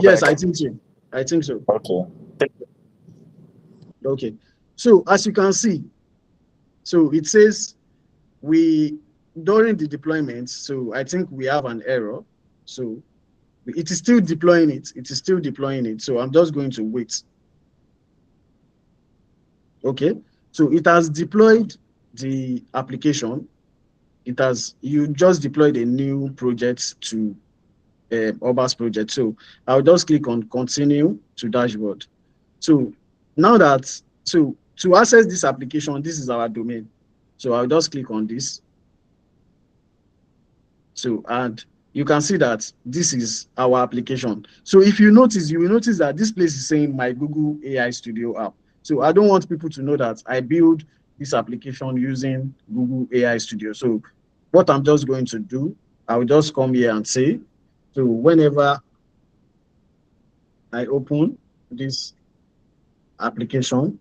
yes, I think so. I think so. Okay. Okay. So as you can see, so it says during the deployment, so I think we have an error. So it is still deploying it. It is still deploying it. So I'm just going to wait. Okay. So it has deployed the application. You just deployed a new project to Oba's project. So I'll just click on continue to dashboard. So now to access this application, this is our domain. So I'll just click on this. So, and you can see that this is our application. So if you notice, you will notice that this place is saying my Google AI Studio app. So I don't want people to know that I build this application using Google AI Studio. So what I'm just going to do, I'll just come here and say, so whenever I open this application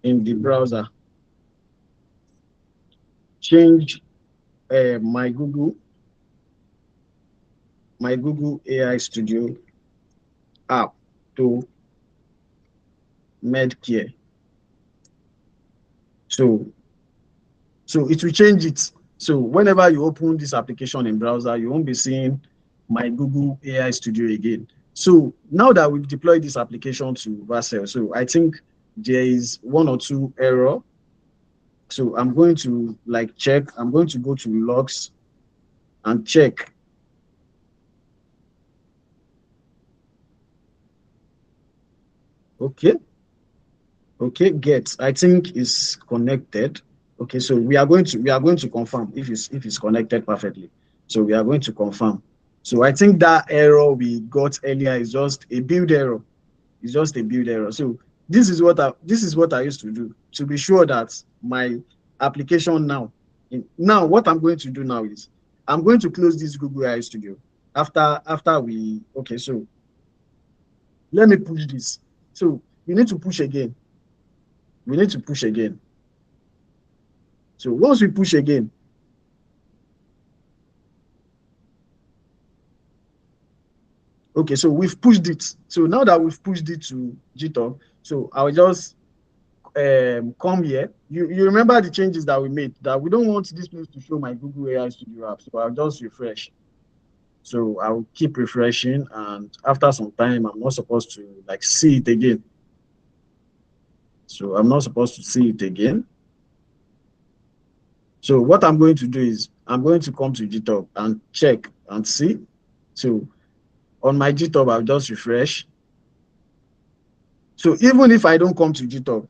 in the browser, change my Google AI Studio app to Medcare. So it will change it. So whenever you open this application in browser, you won't be seeing my Google AI Studio again. So now that we've deployed this application to Vercel, so I think there is one or two error. So I'm going to check. I'm going to go to logs and check. Okay, get, I think is connected. Okay, so we are going to confirm if it's connected perfectly. So we are going to confirm. So I think that error we got earlier is just a build error. It's just a build error. So this is what I used to do to be sure that my application now what I'm going to do now is I'm going to close this Google AI Studio after we, okay, so let me push this. So we need to push again. We need to push again. So once we push again, okay, so we've pushed it. So now that we've pushed it to GitHub, so I'll just come here. You remember the changes that we made, that we don't want this place to show my Google AI Studio app. So I'll just refresh. So I'll keep refreshing, and after some time, I'm not supposed to like see it again. So I'm not supposed to see it again. So what I'm going to do is I'm going to come to GitHub and check and see. So on my GitHub, I'll just refresh. So even if I don't come to GitHub,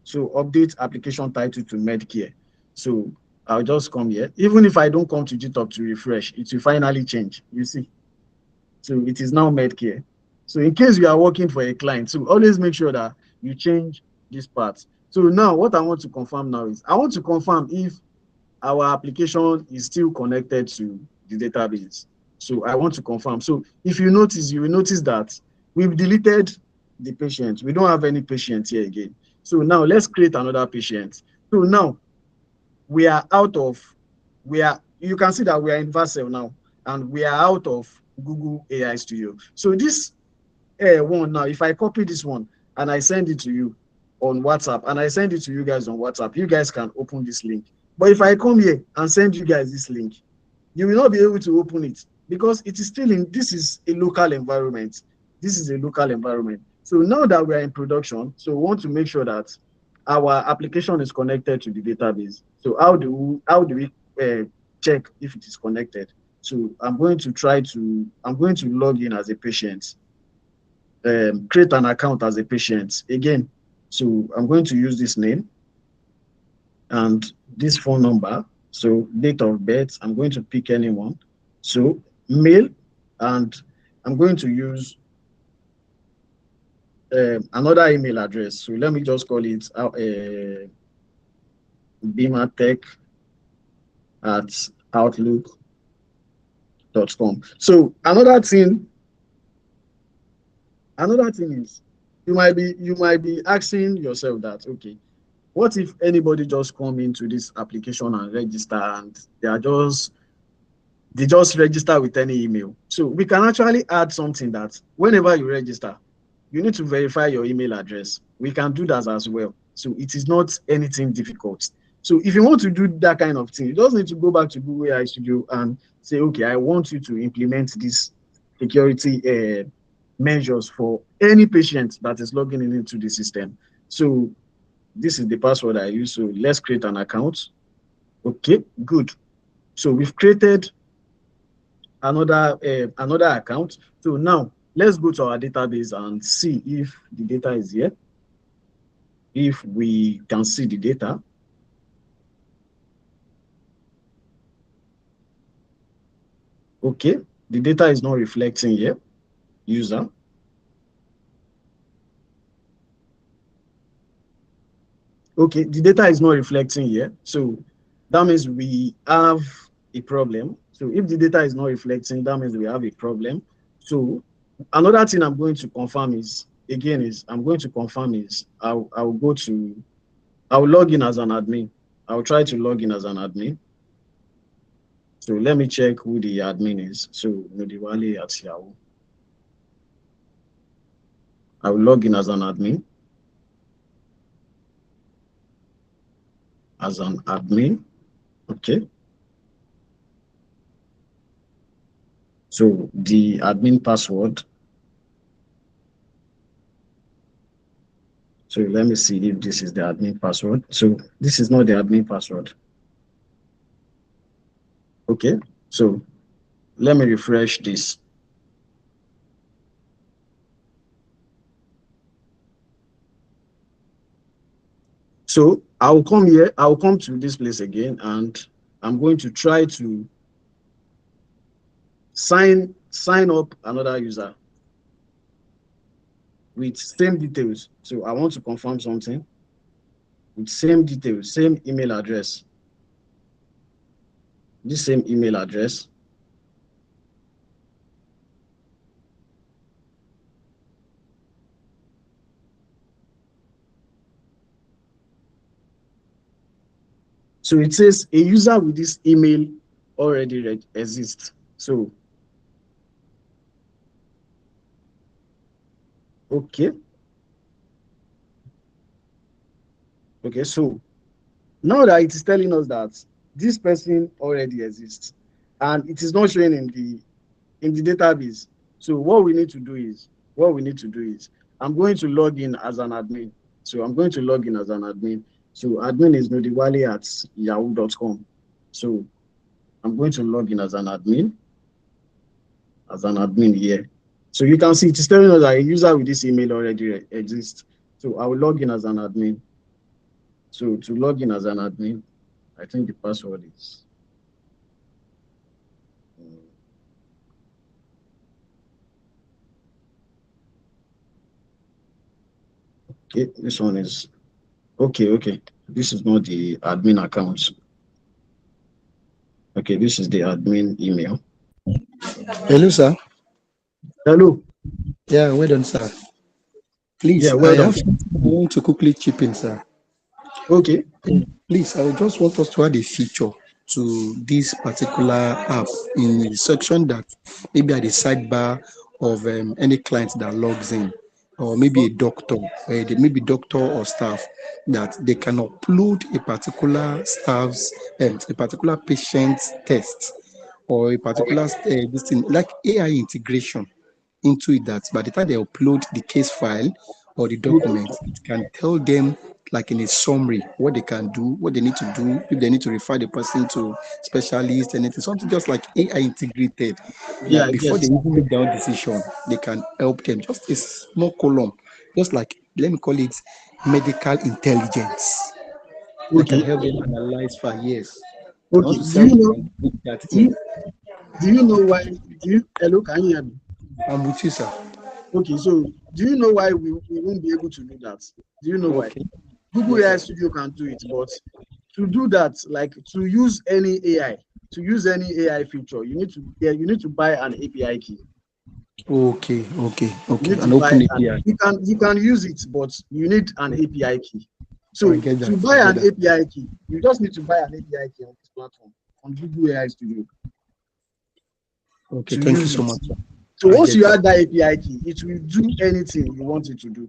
so update application title to Medcare. So I'll just come here. Even if I don't come to GitHub to refresh, it will finally change. You see. So it is now Medcare. So in case you are working for a client, so always make sure that you change this part. So now what I want to confirm now is I want to confirm if our application is still connected to the database. So I want to confirm. So if you notice, you will notice that we've deleted the patient. We don't have any patient here again. So now let's create another patient. So now we are out of, you can see that we are in Vercel now, and we are out of Google AI Studio. So this one now, if I copy this one and I send it to you on WhatsApp, and I send it to you guys on WhatsApp, you guys can open this link. But if I come here and send you guys this link, you will not be able to open it because it is still in, this is a local environment. This is a local environment. So now that we are in production, so we want to make sure that our application is connected to the database. So how do we check if it is connected? So I'm going to log in as a patient, create an account as a patient again. So I'm going to use this name and this phone number. So date of birth, I'm going to pick anyone. So mail, and I'm going to use another email address. So let me just call it beamertech@outlook.com. So another thing is you might be asking yourself that, okay, what if anybody just come into this application and register, and they just register with any email? So we can actually add something that whenever you register, you need to verify your email address. We can do that as well. So it is not anything difficult. So if you want to do that kind of thing, you just need to go back to Google AI Studio and say, okay, I want you to implement this security measures for any patient that is logging into the system. So this is the password I use. So let's create an account. Okay, good. So we've created another account. So now let's go to our database and see if the data is here. If we can see the data. Okay, the data is not reflecting here. User. Okay, the data is not reflecting here. So that means we have a problem. So if the data is not reflecting, that means we have a problem. So another thing I'm going to confirm is, I'll log in as an admin. I'll try to log in as an admin. So let me check who the admin is. So Nurudeen at Yahoo. I will log in as an admin. Okay. So the admin password. So let me see if this is the admin password. So this is not the admin password. Okay. So let me refresh this. So I'll come here, I'll come to this place again, and I'm going to try to sign up another user with same details. So I want to confirm something with same details, same email address, this same email address. So it says a user with this email already exists. So, okay. Okay, so now that it is telling us that this person already exists and it is not showing in the database. So what we need to do is, I'm going to log in as an admin. So I'm going to log in as an admin. So admin is nodiwale@yahoo.com. So I'm going to log in as an admin here. So you can see it is telling us that a user with this email already exists. So I will log in as an admin. So to log in as an admin, I think the password is okay. This one is okay. This is not the admin account. Okay, this is the admin email. Hello, sir. Hello. Yeah, well done, sir. Please, Yeah, well I done. have something I want to quickly chip in, sir. Okay. Please, I just want us to add a feature to this particular app in the section that maybe at the sidebar of any client that logs in, or maybe a doctor, maybe doctor or staff, that they can upload a particular staff's, a particular patient's test, or a particular this thing, like AI integration into it, that by the time they upload the case file or the document, it can tell them like in a summary what they can do, what they need to do, if they need to refer the person to specialist, anything, something just like AI integrated, Yeah, that before they yes. even make their own decision, they can help them. Just a small column, just like, let me call it medical intelligence, that can Okay. help them analyze for years. I want Okay. to see how we can put that Do in. you do you know why hello, can you hear me? I'm with you, sir. Okay, so do you know why we won't be able to do that? Do you know why? Okay. Google Yes, AI sir. Studio can do it, but to do that, like to use any AI, feature, you need to buy an API key. Okay. You need to An buy open an API. you can use it, but you need an API key. I So get to that. I buy get an that. API key, you just need to buy an API key on this platform, on Google AI Studio, Okay. to Thank you use so it. much, sir. So I once get you that. add that API key, it will do anything you want it to do.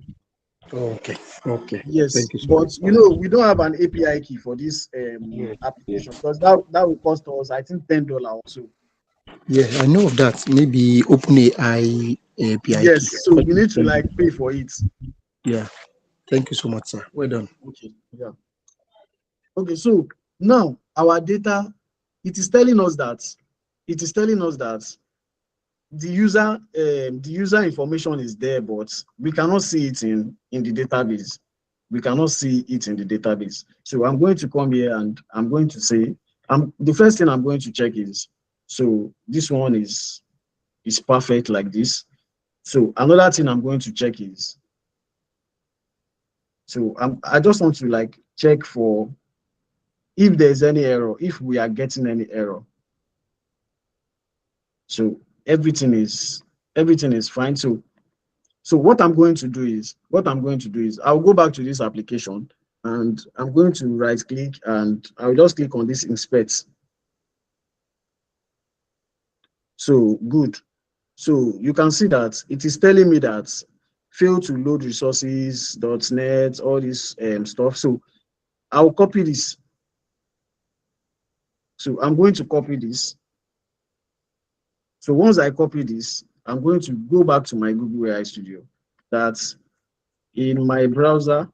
Okay. Yes, Thank you so much, but sir. we don't have an API key for this application, because that will cost us, I think, $10 or so. Yeah, I know of that. Maybe OpenAI API key. Yes, so you need to like pay for it. Yeah. Thank you so much, sir. Well done. Okay, yeah. Okay, so now our data, it is telling us that the user information is there, but we cannot see it in the database. We cannot see it in the database. So I'm going to come here and I'm going to say, the first thing I'm going to check is, so this one is perfect like this. So another thing I'm going to check is, so I just want to like check for if there's any error, if we are getting any error. So everything is fine. So what I'm going to do is, I'll go back to this application and I'm going to right click and I'll just click on this inspect. So good. So you can see that it is telling me that fail to load resources.net, all this stuff. So I'll copy this. So I'm going to copy this. So once I copy this, I'm going to go back to my Google AI Studio. That's in my browser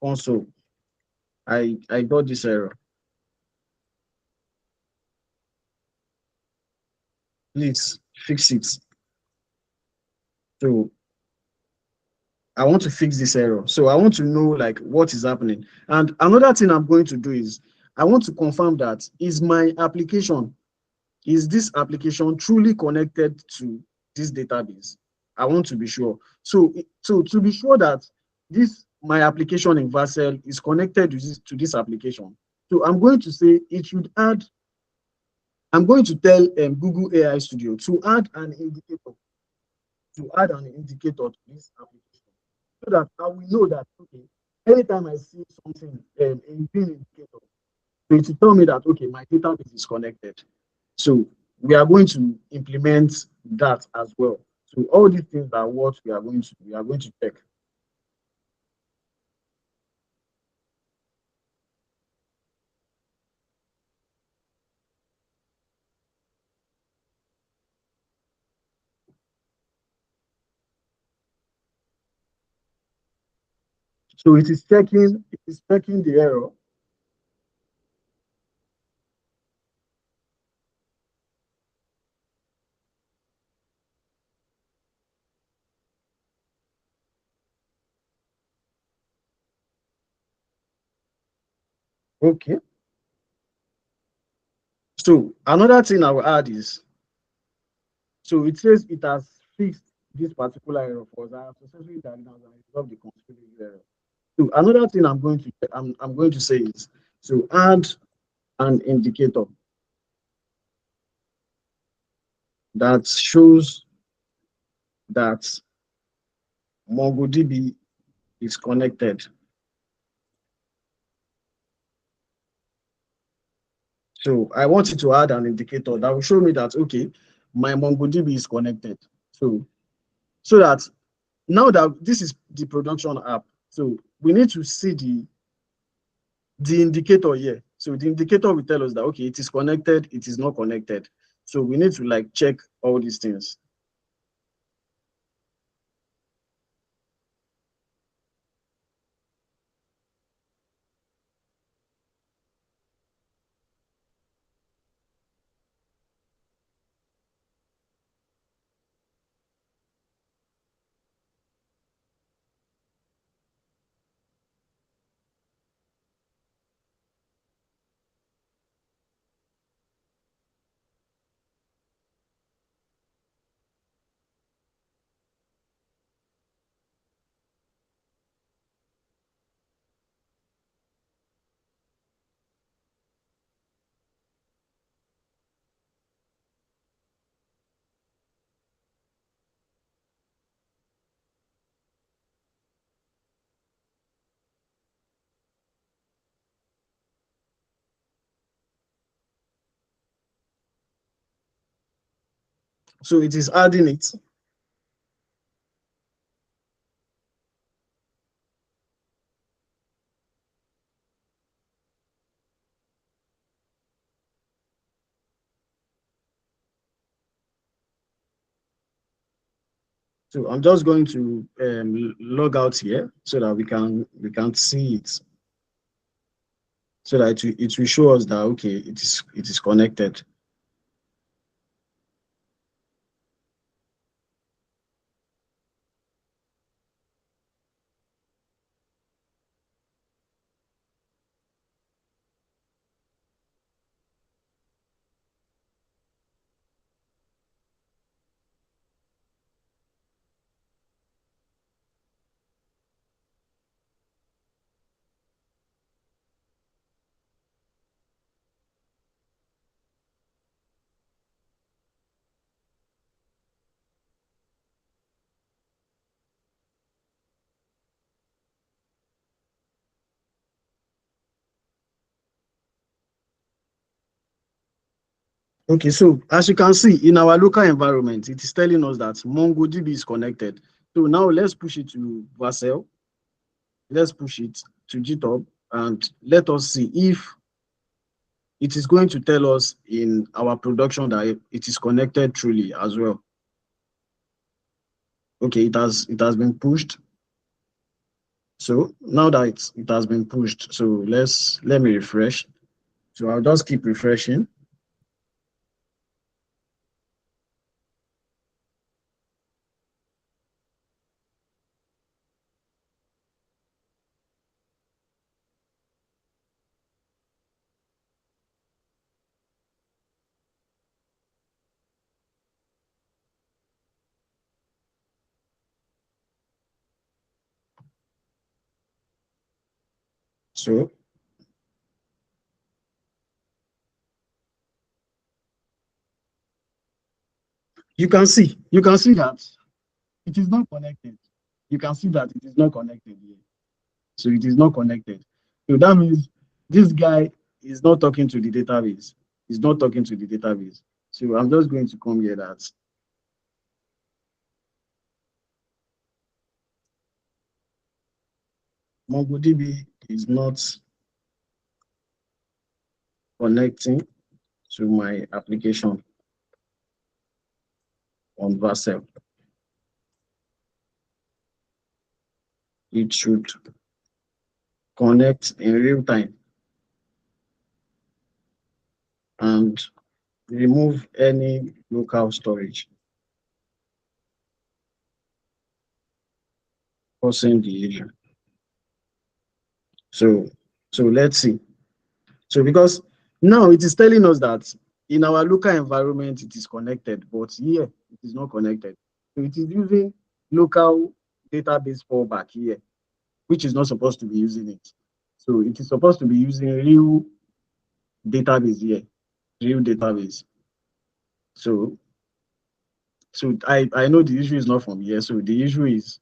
console. I got this error. Please fix it. So I want to fix this error. So I want to know like what is happening. And another thing I'm going to do is I want to confirm that is this application truly connected to this database? I want to be sure. So to be sure that my application in Vercel is connected to this application. So I'm going to say it should add, I'm going to tell Google AI Studio to add an indicator to this application, so that I will know that, okay, anytime I see something in green indicator, so it will tell me that, okay, my database is connected. So we are going to implement that as well. So all these things are what we are going to check. So it is checking the error. Okay. So another thing I will add is, so it says it has fixed this particular error for us. I have successfully diagnosed and resolved the configuration error. So another thing I'm going to say is, so add an indicator that shows that MongoDB is connected. So I want you to add an indicator that will show me that, okay, my MongoDB is connected. So that now that this is the production app, so we need to see the indicator here. So the indicator will tell us that, okay, it is connected, it is not connected. So we need to like check all these things. So it is adding it. So I'm just going to log out here so that we can see it. So that it will show us that, okay, it is connected. Okay, so as you can see in our local environment, it is telling us that MongoDB is connected. So now let's push it to Vercel. Let's push it to GitHub and let us see if it is going to tell us in our production that it is connected truly as well. Okay, it has been pushed. So now that it has been pushed, so let me refresh. So I'll just keep refreshing. So you can see that it is not connected. You can see that it is not connected here. So it is not connected. So that means this guy is not talking to the database. He's not talking to the database. So I'm just going to come here that MongoDB is not connecting to my application on Vercel. It should connect in real time and remove any local storage causing the issue. So let's see. So because now it is telling us that in our local environment it is connected, but here it is not connected. So it is using local database fallback here, which is not supposed to be using it. So it is supposed to be using real database here, real database. So I know the issue is not from here. So the issue is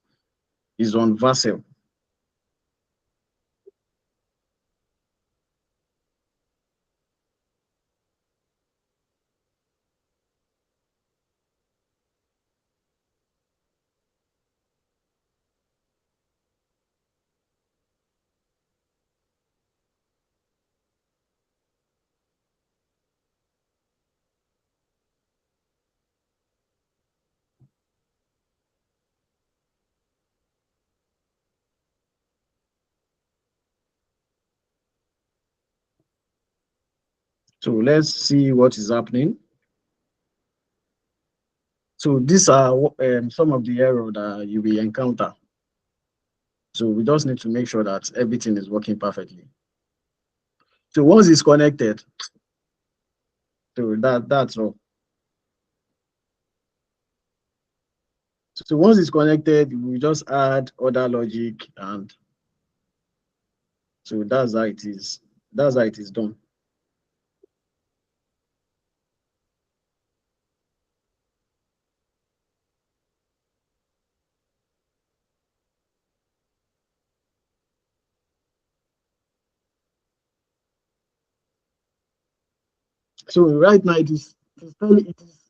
on Vercel. So let's see what is happening. So these are some of the errors that you will encounter. So we just need to make sure that everything is working perfectly. So once it's connected, so that's all. So once it's connected, we just add other logic, and so that's how it is. That's how it is done. So right now it is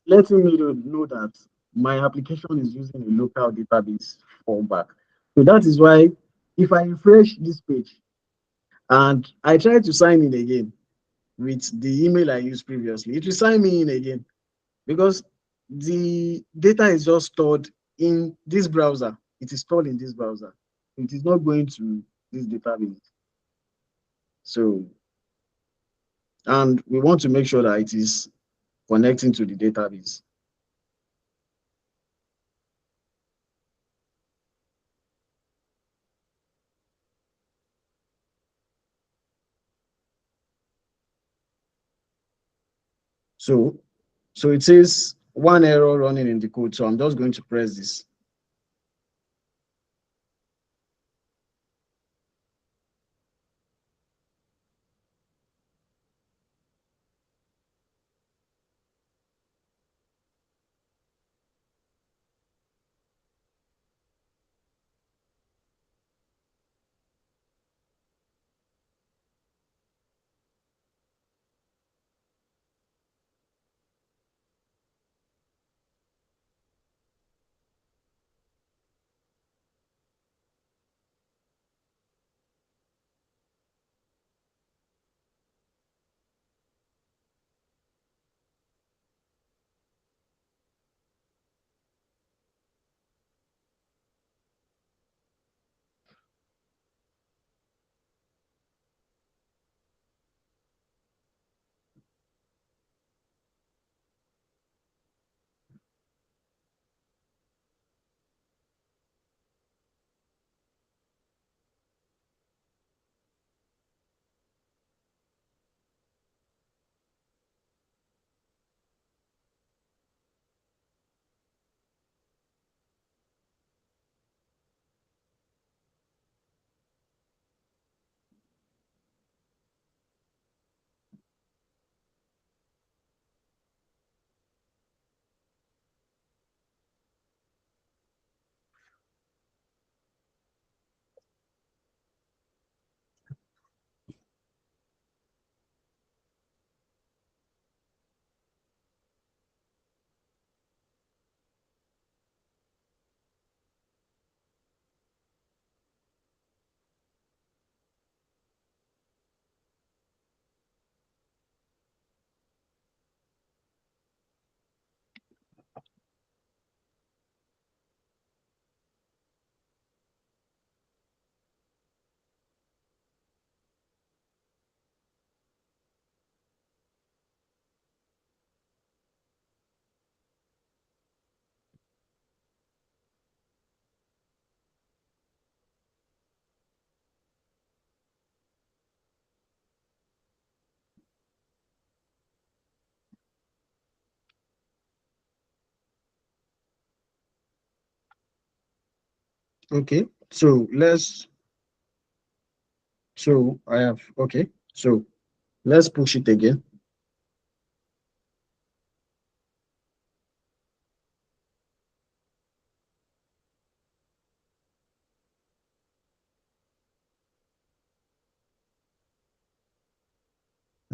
letting me know that my application is using a local database fallback. So that is why if I refresh this page and I try to sign in again with the email I used previously, it will sign me in again because the data is just stored in this browser. It is stored in this browser. It is not going to this database. So, and we want to make sure that it is connecting to the database. So, so it says one error running in the code. So I'm just going to press this. Okay, so I have, okay, so let's push it again.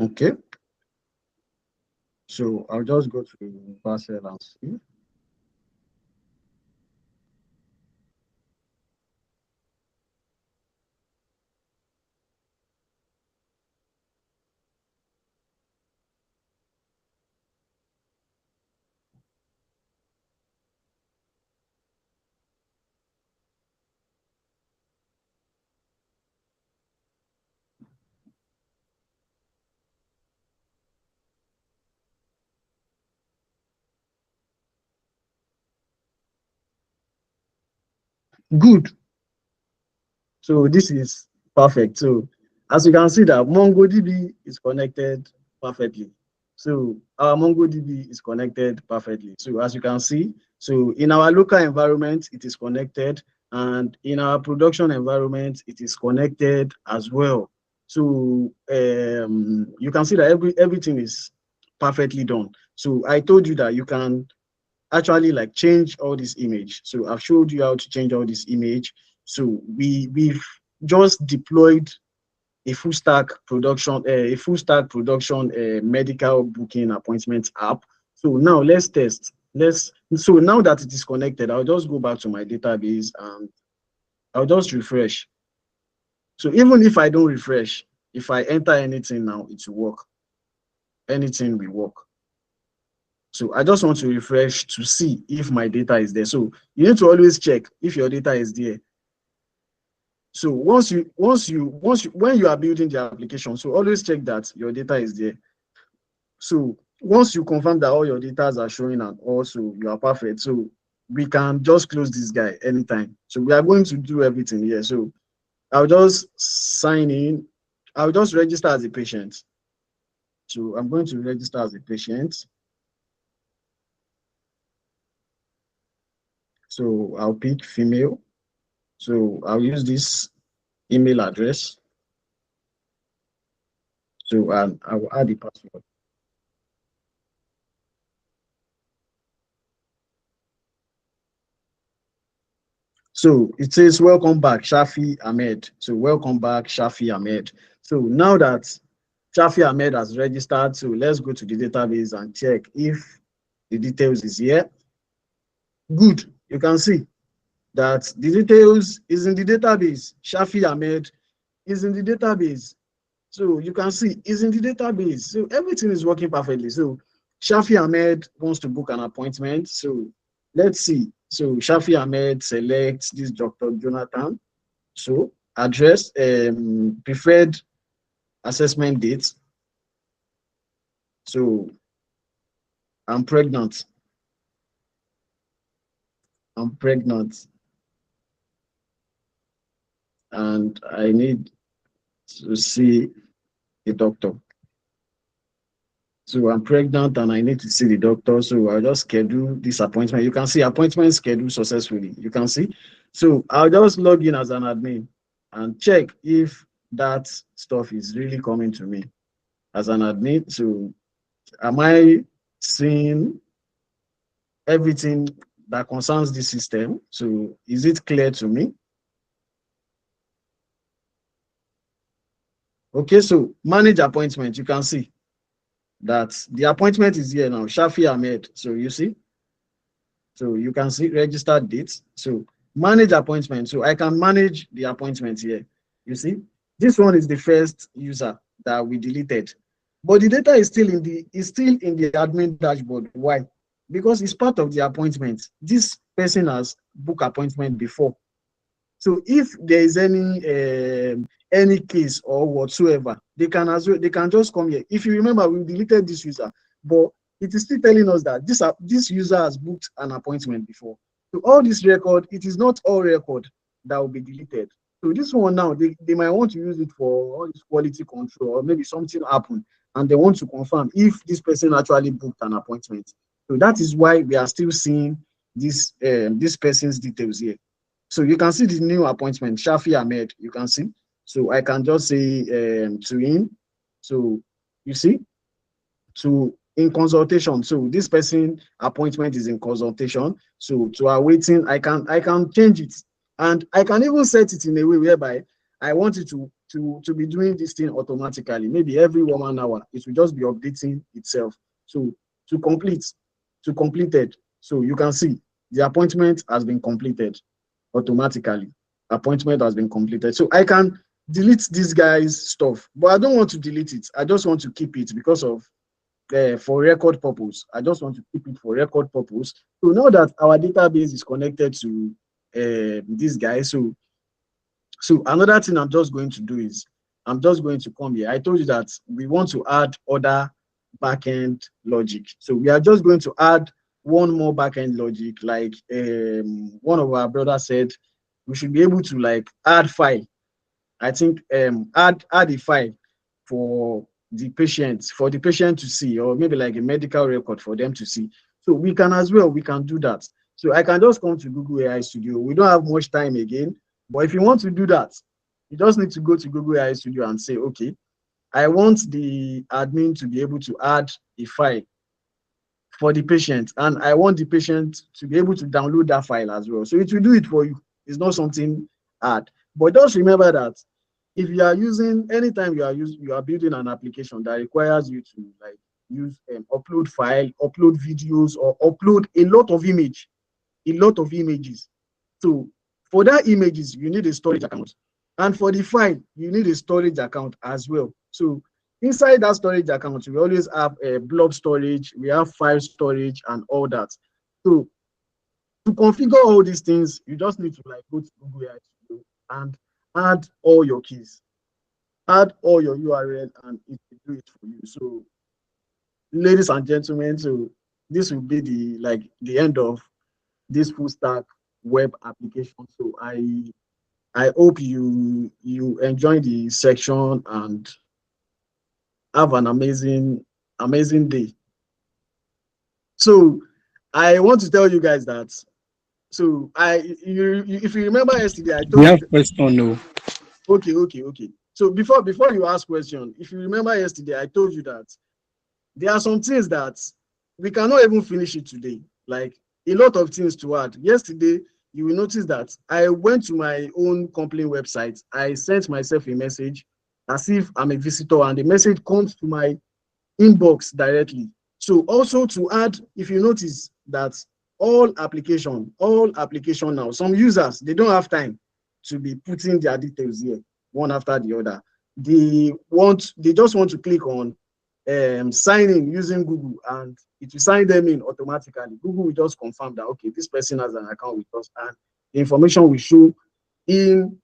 Okay, so I'll just go to Basel and see. Good. So this is perfect. So as you can see that MongoDB is connected perfectly. So our MongoDB is connected perfectly. So as you can see, so in our local environment, it is connected, and in our production environment, it is connected as well. So you can see that everything is perfectly done. So I told you that you can actually like change all this image. So I've showed you how to change all this image. So we've just deployed a full stack production, medical booking appointment app. So now let's test. So now that it is connected, I'll just go back to my database and I'll just refresh. So even if I don't refresh, if I enter anything now, it will work. Anything will work. So I just want to refresh to see if my data is there. So you need to always check if your data is there. So when you are building the application, so always check that your data is there. So once you confirm that all your data are showing and also you are perfect, so we can just close this guy anytime. So we are going to do everything here. So I'll just sign in. I'll just register as a patient. So I'm going to register as a patient. So I'll pick female. So I'll use this email address. So I will add the password. So it says, welcome back, Shafi Ahmed. So welcome back, Shafi Ahmed. So now that Shafi Ahmed has registered, so let's go to the database and check if the details is here. Good. You can see that the details is in the database. Shafi Ahmed is in the database. So you can see is in the database. So everything is working perfectly. So Shafi Ahmed wants to book an appointment. So let's see. So Shafi Ahmed selects this Dr. Jonathan. So address, preferred assessment date. So I'm pregnant. I'm pregnant. And I need to see the doctor. So I'm pregnant and I need to see the doctor. So I'll just schedule this appointment. You can see appointment scheduled successfully. You can see. So I'll just log in as an admin and check if that stuff is really coming to me as an admin. So am I seeing everything that concerns the system? So is it clear to me? Okay, so manage appointment. You can see that the appointment is here now, Shafi Ahmed. So you see, so you can see registered dates. So manage appointment. So I can manage the appointment here. You see, this one is the first user that we deleted, but the data is still in the admin dashboard. Why? Because it's part of the appointment. This person has booked appointment before. So if there is any case or whatsoever, they can just come here. If you remember, we deleted this user, but it is still telling us that this user has booked an appointment before. So all this record, it is not all record that will be deleted. So this one now, they might want to use it for all this quality control, or maybe something happened and they want to confirm if this person actually booked an appointment. So that is why we are still seeing this person's details here. So you can see the new appointment, Shafi Ahmed, you can see. So I can just say to him. So you see, to in consultation. So this person appointment is in consultation. So to awaiting, I can change it, and I can even set it in a way whereby I want it to be doing this thing automatically. Maybe every 1 hour, it will just be updating itself. So to completed. So you can see the appointment has been completed automatically. Appointment has been completed. So I can delete this guy's stuff, but I don't want to delete it. I just want to keep it because of for record purpose. I just want to keep it for record purpose. So now that our database is connected to this guy, so another thing I'm just going to do is I'm just going to come here. I told you that we want to add other backend logic. So we are just going to add one more backend logic. Like one of our brothers said, we should be able to like add file. I think add a file for the patient to see, or maybe like a medical record for them to see. So we can as well, we can do that. So I can just come to Google AI Studio. We don't have much time again, but if you want to do that, you just need to go to Google AI Studio and say, okay, I want the admin to be able to add a file for the patient, and I want the patient to be able to download that file as well. So it will do it for you. It's not something hard. But just remember that if you are using, anytime you are building an application that requires you to like use upload file, upload videos, or upload a lot of images. So for that images, you need a storage account. And for the file, you need a storage account as well. So inside that storage account, we always have a blob storage, we have file storage and all that. So to configure all these things, you just need to like go to Google AI Studio and add all your keys, add all your URL, and it will do it for you. So ladies and gentlemen, so this will be the end of this full stack web application. So I hope you enjoy the section and have an amazing day. So I want to tell you guys that, so if you remember yesterday, I told We you. have question, no. Okay. So before you ask question, if you remember yesterday, I told you that there are some things that we cannot even finish it today. Like a lot of things to add. Yesterday, you will notice that I went to my own company website. I sent myself a message as if I'm a visitor, and the message comes to my inbox directly. So also to add, if you notice that all application now, some users, they don't have time to be putting their details here one after the other. They just want to click on sign in using Google, and it will sign them in automatically. Google will just confirm that, okay, this person has an account with us, and the information will show in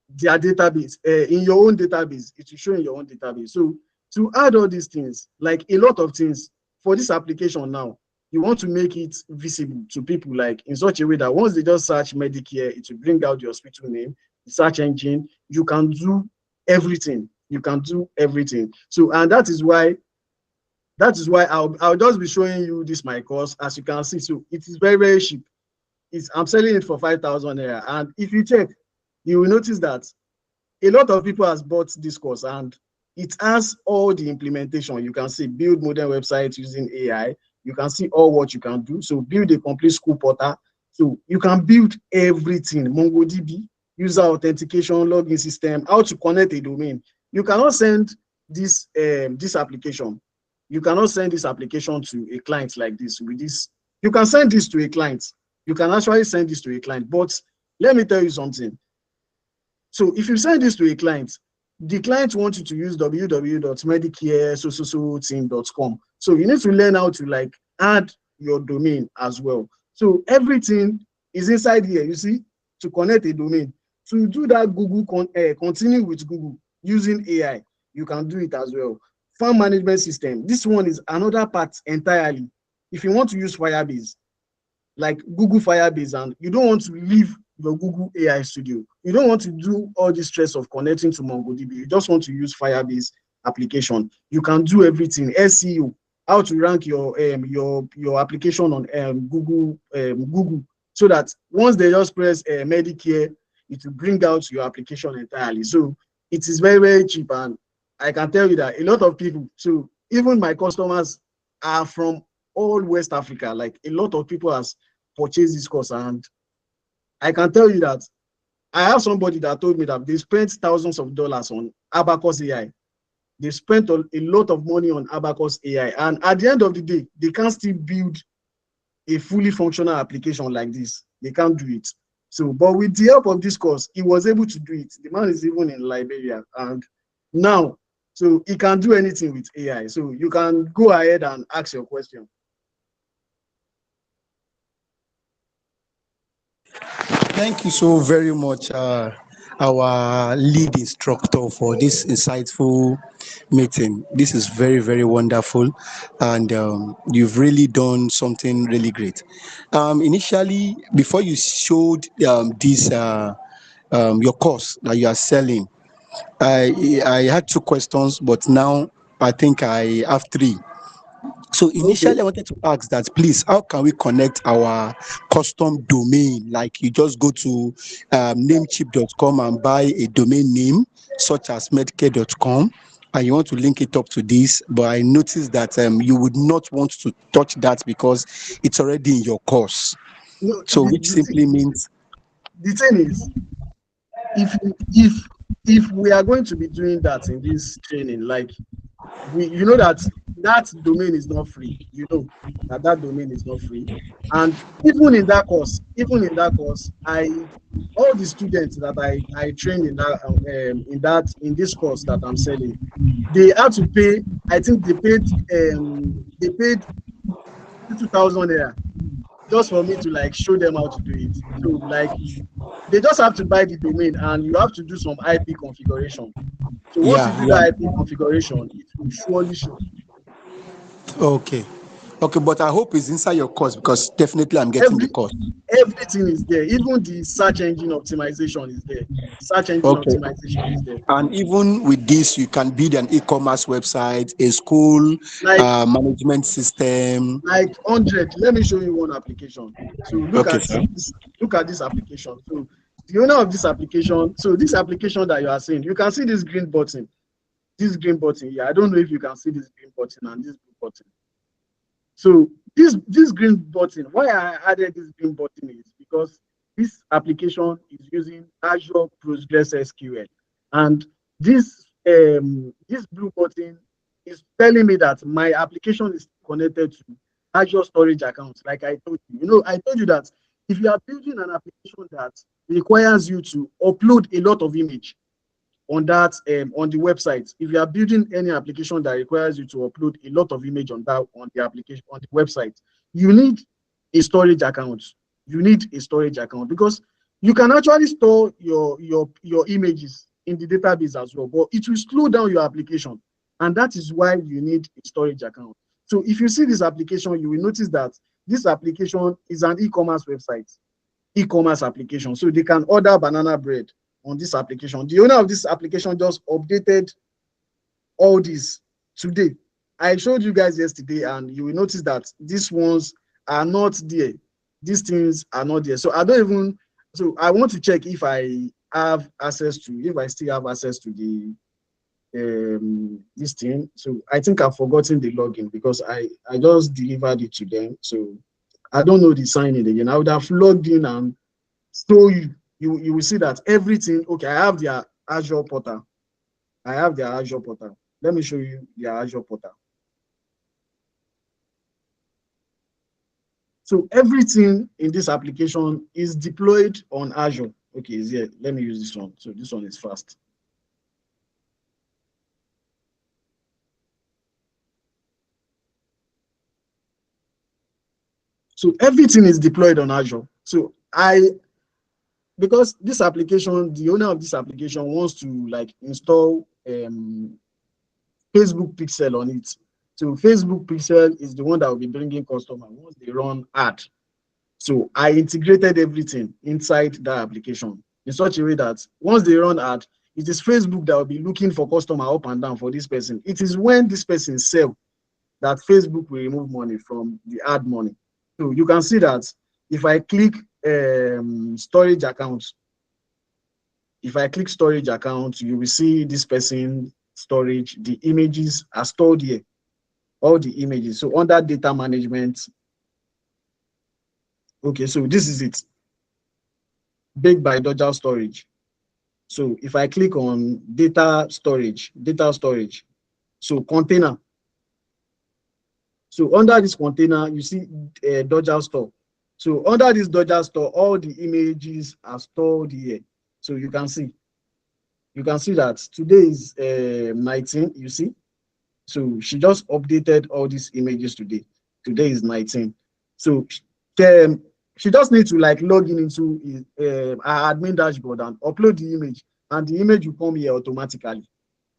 their database, in your own database. It will show in your own database. So to add all these things, like a lot of things for this application now, you want to make it visible to people, like in such a way that once they just search Medicare, it will bring out your hospital name, the search engine. You can do everything. So, and that is why I'll just be showing you this my course, as you can see. So it is very, very cheap. I'm selling it for 5,000 naira, and if you check, you will notice that a lot of people has bought this course, and it has all the implementation. You can see build modern websites using AI. You can see all what you can do. So build a complete school portal. So you can build everything. MongoDB, user authentication, login system, how to connect a domain. You cannot send this application. You cannot send this application to a client like this with this. You can send this to a client. You can actually send this to a client. But let me tell you something. So if you send this to a client, the client wants you to use www.medicare.com. So you need to learn how to like add your domain as well. So everything is inside here, you see, to connect a domain. To do that, Google continue with Google using AI. You can do it as well. Farm management system. This one is another part entirely. If you want to use Firebase, like Google Firebase, and you don't want to leave your Google AI Studio, you don't want to do all the stress of connecting to MongoDB, you just want to use Firebase application, you can do everything. SEO, how to rank your application on Google so that once they just press Medicare, it will bring out your application entirely. So it is very, very cheap. And I can tell you that a lot of people, so even my customers are from all West Africa. Like a lot of people has purchased this course. And I can tell you that I have somebody that told me that they spent thousands of dollars on Abacus AI. They spent a lot of money on Abacus AI. And at the end of the day, they can't still build a fully functional application like this. They can't do it. So, but with the help of this course, he was able to do it. The man is even in Liberia. And now, so he can do anything with AI. So you can go ahead and ask your question. Thank you so very much, our lead instructor, for this insightful meeting. This is very, very wonderful, and you've really done something really great. Initially, before you showed this your course that you are selling, I had two questions, but now I think I have three. So initially, Okay. I wanted to ask that, please, how can we connect our custom domain? Like you just go to namecheap.com and buy a domain name such as medcare.com, and you want to link it up to this. But I noticed that you would not want to touch that because it's already in your course. No, So which simply means, the thing is, if we are going to be doing that in this training, like you know that domain is not free. You know that domain is not free. And even in that course, all the students that I trained in this course that I'm selling, they had to pay. I think they paid 2,000 naira just for me to like show them how to do it. So like they just have to buy the domain, and you have to do some IP configuration. So once you yeah, do yeah. that IP configuration, it will surely show. Okay. Okay, but I hope it's inside your course, because definitely I'm getting the Every course. everything is there. Even the search engine optimization is there. Search engine Okay. optimization is there. And even with this, you can build an e-commerce website, a school Like management system. 100. Let me show you one application. So Okay, sir. look at this application. So the owner of this application, so this application that you are seeing, you can see this green button. This green button here. I don't know if you can see this green button and this blue button. So this green button, why I added this green button is because this application is using Azure PostgreSQL, and this blue button is telling me that my application is connected to Azure storage accounts. Like I told you, I told you that if you are building an application that requires you to upload a lot of image on that on the website, if you are building any application that requires you to upload a lot of image on the application on the website, you need a storage account. You need a storage account, because you can actually store your images in the database as well, but it will slow down your application, and that is why you need a storage account. So if you see this application, you will notice that this application is an e-commerce website, e-commerce application. So they can order banana bread on this application. The owner of this application just updated all this today. I showed you guys yesterday, and you will notice that these ones are not there. These things are not there. So I want to check if I still have access to the this thing. So I think I've forgotten the login, because I just delivered it to them. So I don't know the sign in again. I would have logged in and show you. You will see that everything. Okay, I have their Azure portal. Let me show you their Azure portal. So everything in this application is deployed on Azure. Okay, is here. Let me use this one. So this one is fast. So everything is deployed on Azure. So because this application, the owner of this application wants to like install Facebook Pixel on it. So Facebook Pixel is the one that will be bringing customers once they run ad. So I integrated everything inside that application in such a way that once they run ad, it is Facebook that will be looking for customer up and down for this person. It is when this person sells that Facebook will remove money from the ad money. So you can see that if I click storage account, if I click storage account, you will see this person storage. The images are stored here, all the images. So under data management, okay, so this is it, baked by Dodger storage. So if I click on data storage, so container. So under this container, you see Dodger store. So under this Dodger store, all the images are stored here. So you can see that today is 19, you see. So she just updated all these images today. Today is 19. So she just needs to like log in into our admin dashboard and upload the image, and the image will come here automatically.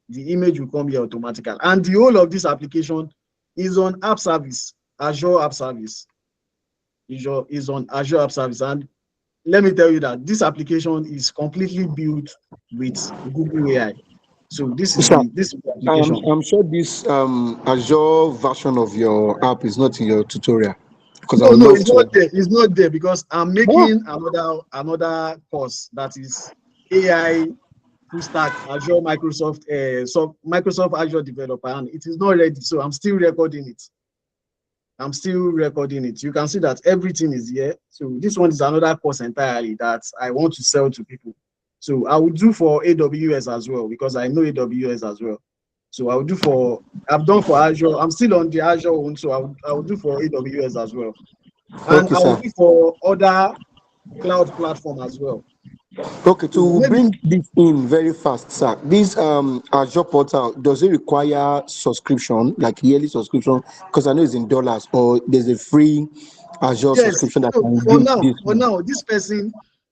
The image will come here automatically. And the whole of this application is on app service, Azure app service. Is on Azure app service. And let me tell you that this application is completely built with Google AI. So this is the application. I'm sure this Azure version of your app is not in your tutorial, because I would No, love it's to. not there. It's not there because I'm making another course that is AI full stack Azure Microsoft Microsoft Azure developer, and it is not ready. So I'm still recording it. You can see that everything is here. So this one is another course entirely that I want to sell to people. So I will do for AWS as well, because I know AWS as well. So I've done for Azure. I'm still on the Azure one, so I will do for AWS as well. And Okay, I will sir. do for other cloud platform as well. Okay, So to maybe, bring this in very fast, sir. This Azure portal, does it require subscription, like yearly subscription? Because I know it's in dollars, or there's a free Azure yes. subscription that So can use this one.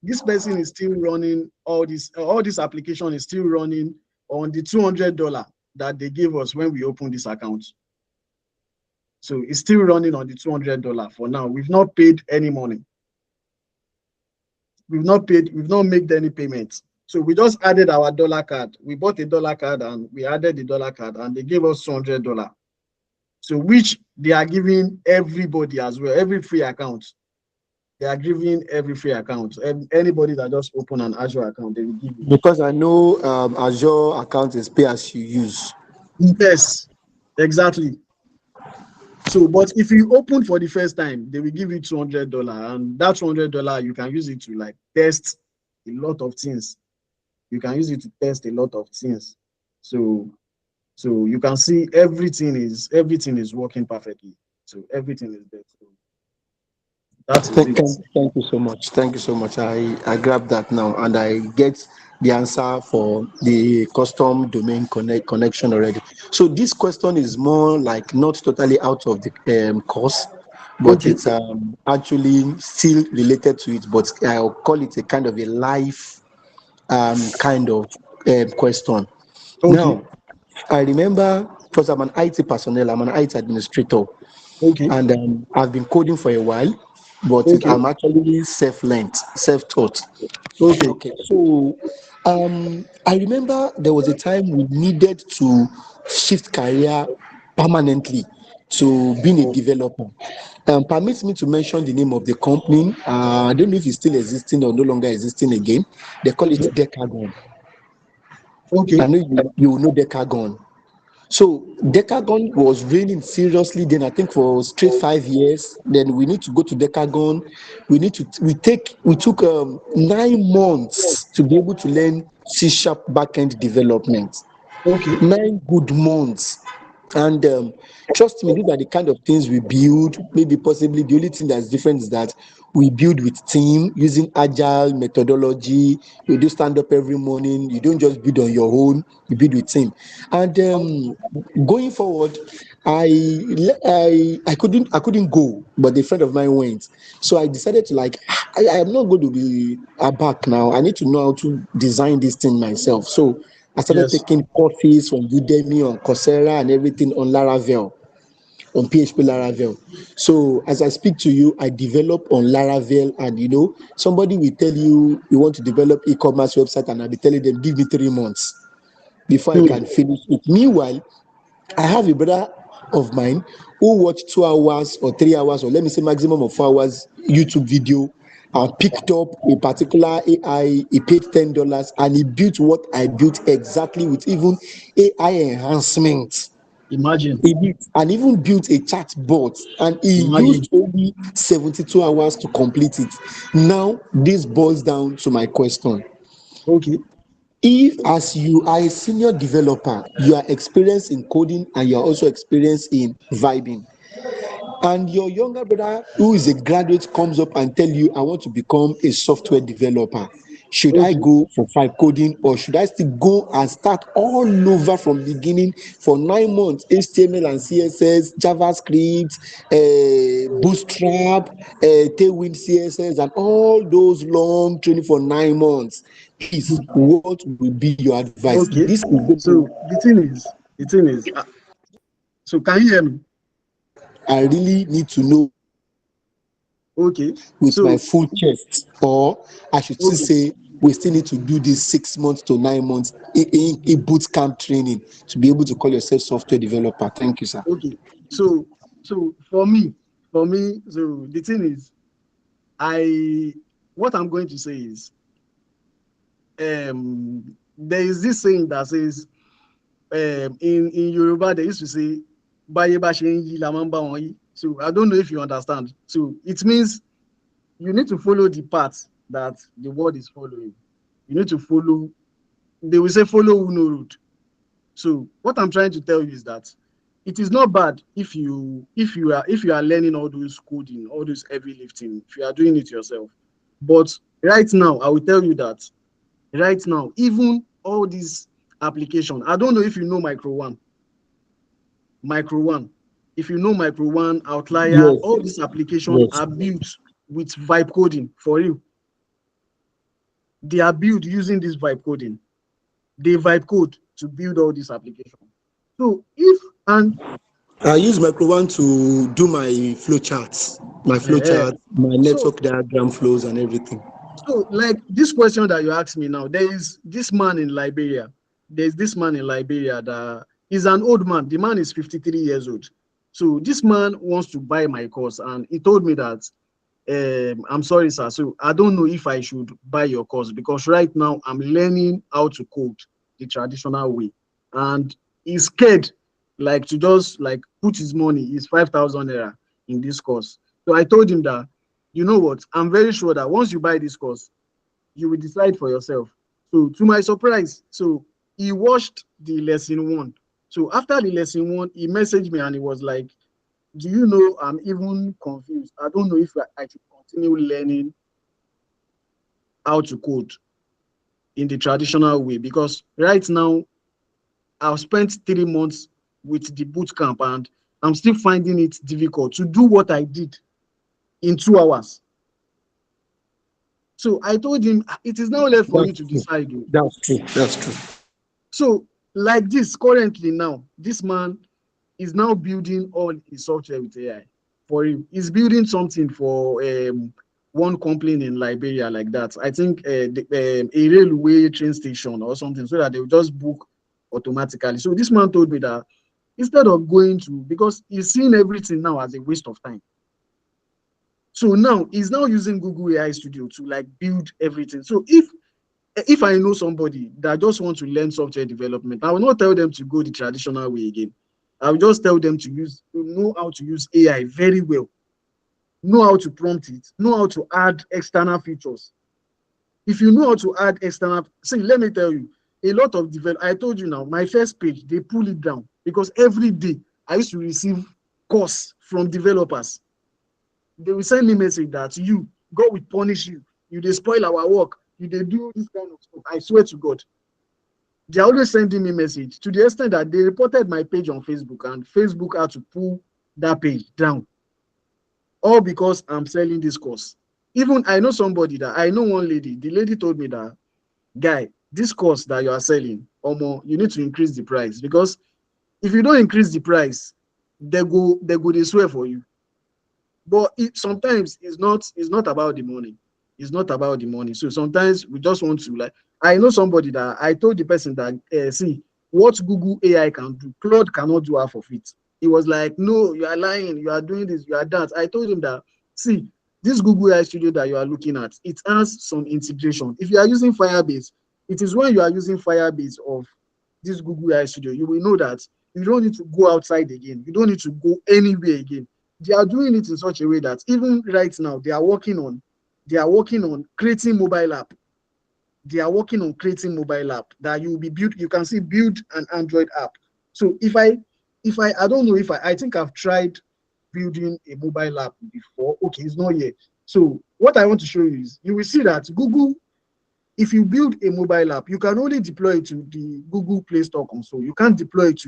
this person is still running all this application is still running on the $200 that they gave us when we opened this account. So it's still running on the $200 for now. We've not paid any money. We've not made any payments. So we just added our dollar card. We bought a dollar card and we added the dollar card, and they gave us $200. So which they are giving everybody as well, every free account. They are giving every free account. Anybody that just open an Azure account, they will give you. Because I know Azure account is pay as you use. Yes, exactly. So, but if you open for the first time, they will give you $200, and that $200 you can use it to like test a lot of things. You can use it to test a lot of things. So you can see everything is working perfectly. So everything is there. So that is it. Thank you so much. Thank you so much. I grab that now, and I get the answer for the custom domain connection already. So this question is more like not totally out of the course, but Okay. it's actually still related to it. But I'll call it a kind of a life kind of question. Okay. Now, I remember, because I'm an IT personnel, I'm an IT administrator, Okay. and I've been coding for a while, but Okay. I'm actually self-learned, self-taught. Okay. Okay, so I remember there was a time we needed to shift career permanently to being a developer. Permit me to mention the name of the company. I don't know if it's still existing or no longer existing again. They call it Decagon. Okay. I know you know Decagon. So Decagon was raining seriously then, I think for straight 5 years. Then we need to go to Decagon. We took 9 months to be able to learn C# backend development. Okay. 9 good months. And trust me, these are the kind of things we build. Maybe possibly the only thing that's different is that we build with team using agile methodology. You do stand up every morning. You don't just build on your own. You build with team. And going forward, I couldn't go, but a friend of mine went. So I decided to I am not going to be back now. I need to know how to design this thing myself. So I started Yes. taking courses on Udemy, on Coursera, and everything on Laravel, on PHP Laravel. So as I speak to you, I develop on Laravel, and somebody will tell you want to develop e-commerce website, and I'll be telling them, give me 3 months before I can finish it. Meanwhile, I have a brother of mine who watch 2 hours or 3 hours, or let me say maximum of 4 hours YouTube video, and picked up a particular AI. He paid $10 and he built what I built exactly, with even AI enhancements. Imagine. He did, and even built a chat bot, and he used only 72 hours to complete it. Now, this boils down to my question. Okay. If, as you are a senior developer, you are experienced in coding and you are also experienced in vibing, and your younger brother who is a graduate comes up and tell you, I want to become a software developer, should I go for 5 coding, or should I still go and start all over from beginning for 9 months, HTML and CSS, JavaScript, Bootstrap, Tailwind CSS, and all those long training for 9 months? Please, what will be your advice? Okay. This is going So the thing is, so can you hear me? I really need to know Okay. with my So full chest, or I should still okay. say we still need to do this 6 months to 9 months in boot camp training to be able to call yourself software developer. Thank you, sir. Okay. So for me, so the thing is, what I'm going to say is, there is this saying that says, in Yoruba they used to say, "Báyé bá ṣe ń yí la máa ń bá wọn yí." So I don't know if you understand. So it means you need to follow the path that the world is following. You need to follow. They will say, "Follow who no road." So what I'm trying to tell you is that it is not bad if you are learning all those coding, all those heavy lifting, if you are doing it yourself. But right now, I will tell you that right now, even all these applications, I don't know if you know Micro One. If you know Micro One, Outlier, Yes, all these applications yes. are built with vibe coding for you. They are built using this vibe coding. They vibe code to build all these applications. So I use Micro One to do my flow charts, my so network diagram flows and everything. So, like this question that you asked me now, there is this man in Liberia. There's this man in Liberia that is an old man. The man is 53 years old. So this man wants to buy my course, and he told me that, I'm sorry, sir. So I don't know if I should buy your course, because right now I'm learning how to code the traditional way, and he's scared, like, to just like put his money, his 5,000 naira in this course. So I told him that, you know what, I'm very sure that once you buy this course, you will decide for yourself. So to my surprise, so he watched the lesson 1. So after the lesson 1, he messaged me and he was like, do you know, I'm even confused. I don't know if I should continue learning how to code in the traditional way, because right now I've spent 3 months with the boot camp and I'm still finding it difficult to do what I did in 2 hours. So I told him, it is now left for you to decide. That's true. That's true. So like this, currently now, this man is now building all his software with AI. For him, he's building something for one company in Liberia like that. I think a railway train station or something, so that they will just book automatically. So this man told me that instead of going to, because he's seeing everything now as a waste of time. So now he's now using Google AI Studio to like build everything. So if I know somebody that just wants to learn software development, I will not tell them to go the traditional way again. I will just tell them to know how to use AI very well, know how to prompt it, know how to add external features. If you know how to add external, see, let me tell you, a lot of I told you now, my first page, they pull it down because every day I used to receive calls from developers. They will send me message that God will punish you. You they spoil our work. You they do this kind of stuff. I swear to God. They're always sending me message to the extent that they reported my page on Facebook and Facebook had to pull that page down. All because I'm selling this course. Even I know somebody that I know one lady. The lady told me that, guy, this course that you are selling, you need to increase the price, because if you don't increase the price, they swear for you. But sometimes it's not about the money. It's not about the money. So sometimes we just want to, like, I know somebody that I told the person that, see, what Google AI can do, Claude cannot do half of it. He was like, no, you are lying, you are doing this, you are that. I told him that, see, this Google AI Studio that you are looking at, it has some integration. If you are using Firebase, it is when you are using Firebase of this Google AI Studio, you will know that you don't need to go outside again. You don't need to go anywhere again. They are doing it in such a way that even right now, they are working on creating mobile app. They are working on creating mobile app that you will be built. You can see build an Android app. So I don't know if I think I've tried building a mobile app before. Okay, it's not yet. So what I want to show you is you will see that Google, if you build a mobile app, you can only deploy it to the Google Play Store console. You can't deploy it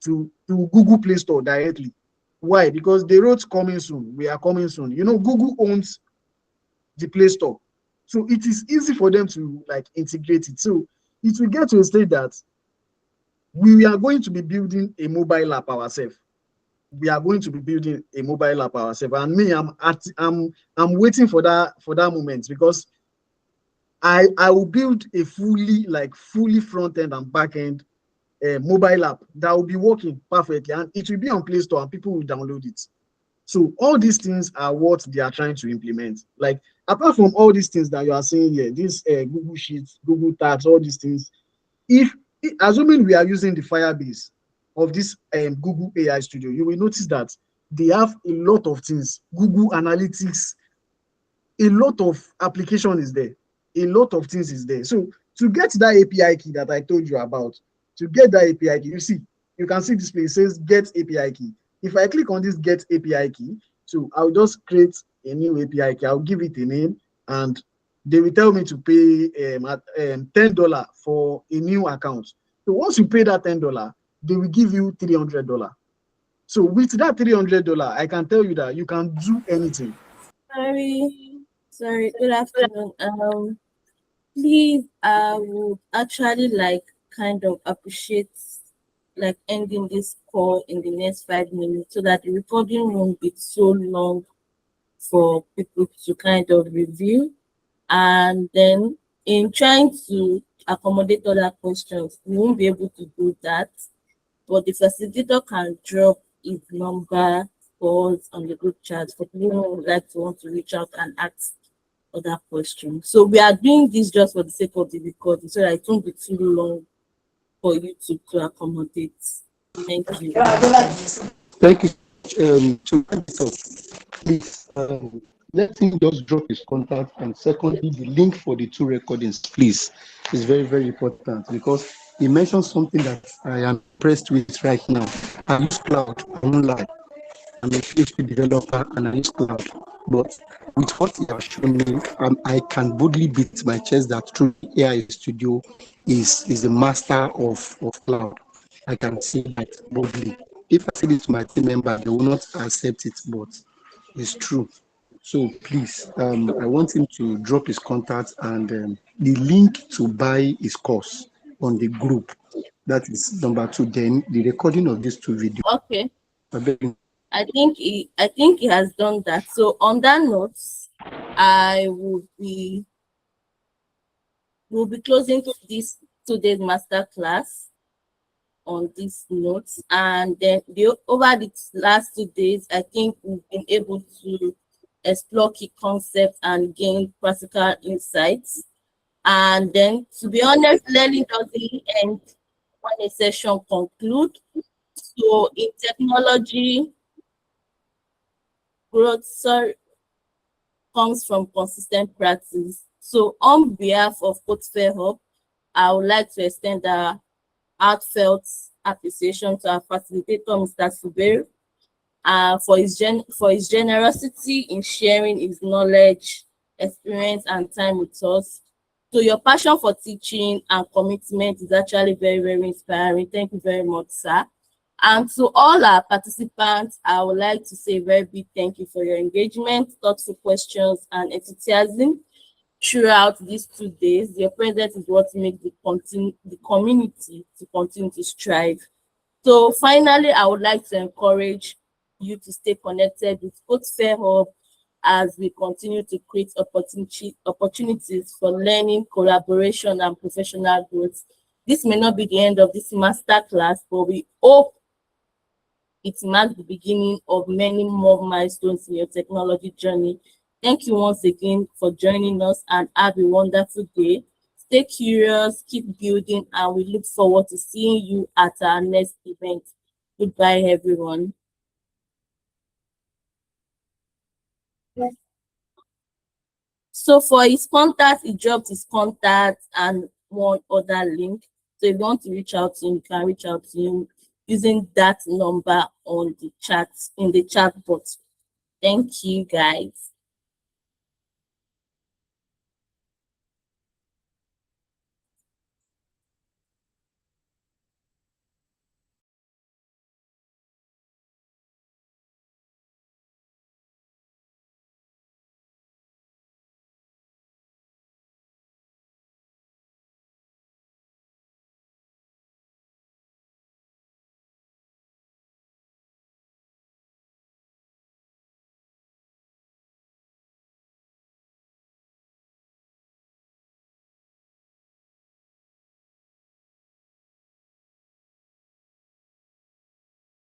to Google Play Store directly. Why? Because they wrote coming soon. We are coming soon. You know, Google owns the Play Store. So it is easy for them to like integrate it. So it will get to a state that we are going to be building a mobile app ourselves. We are going to be building a mobile app ourselves. And me, I'm waiting for that moment, because I will build a fully front end and back end mobile app that will be working perfectly, and it will be on Play Store and people will download it. So all these things are what they are trying to implement. Like, apart from all these things that you are saying here, this Google Sheets, Google Tags, all these things, if assuming we are using the Firebase of this Google AI Studio, you will notice that they have a lot of things. Google Analytics, a lot of application is there. A lot of things is there. So to get that API key that I told you about, to get that API key, you can see this place says get API key. If I click on this get API key, so I'll just create a new API key. I'll give it a name, and they will tell me to pay $10 for a new account. So once you pay that $10, they will give you $300. So with that $300, I can tell you that you can do anything. Sorry, good afternoon. Please, I would actually like kind of appreciate like ending this call in the next 5 minutes so that the recording won't be so long for people to kind of review. And then in trying to accommodate other questions, we won't be able to do that. But the facilitator can drop his number for us on the group chat for people who would like to want to reach out and ask other questions. So we are doing this just for the sake of the recording, so that it won't be too long for you to accommodate. Thank you. Thank you. To wrap this up, please let him just drop his contact, and secondly, the link for the 2 recordings, please. Is very, very important, because he mentioned something that I am impressed with right now. I use cloud, I won't lie. I'm a PHP developer and I use cloud. But with what you have shown me, I can boldly beat my chest that True AI Studio is the master of cloud. I can say that boldly. If I say this to my team member, they will not accept it, but it's true. So please, I want him to drop his contact and the link to buy his course on the group. That is number 2. Then the recording of these 2 videos. Okay. I think he has done that. So on that note, we'll be closing this today's masterclass on these notes, and then over the last 2 days, I think we've been able to explore key concepts and gain practical insights. And then, to be honest, learning doesn't end when a session concludes. So in technology, growth comes from consistent practice. So on behalf of CodeSphere Hub, I would like to extend our heartfelt appreciation to our facilitator, Mr. Subair, for his generosity in sharing his knowledge, experience, and time with us. So your passion for teaching and commitment is actually very, very inspiring. Thank you very much, sir. And to all our participants, I would like to say a very big thank you for your engagement, thoughtful questions, and enthusiasm throughout these 2 days. Your presence is what makes the community to continue to strive. So finally, I would like to encourage you to stay connected with CodeSphere Hub as we continue to create opportunities for learning, collaboration, and professional growth. This may not be the end of this masterclass, but we hope It marks the beginning of many more milestones in your technology journey. Thank you once again for joining us, and have a wonderful day. Stay curious, keep building, and we look forward to seeing you at our next event. Goodbye, everyone. So for his contact, he dropped his contact and one other link. So if you want to reach out to him, you can reach out to him using that number on the chat, in the chat box. Thank you, guys.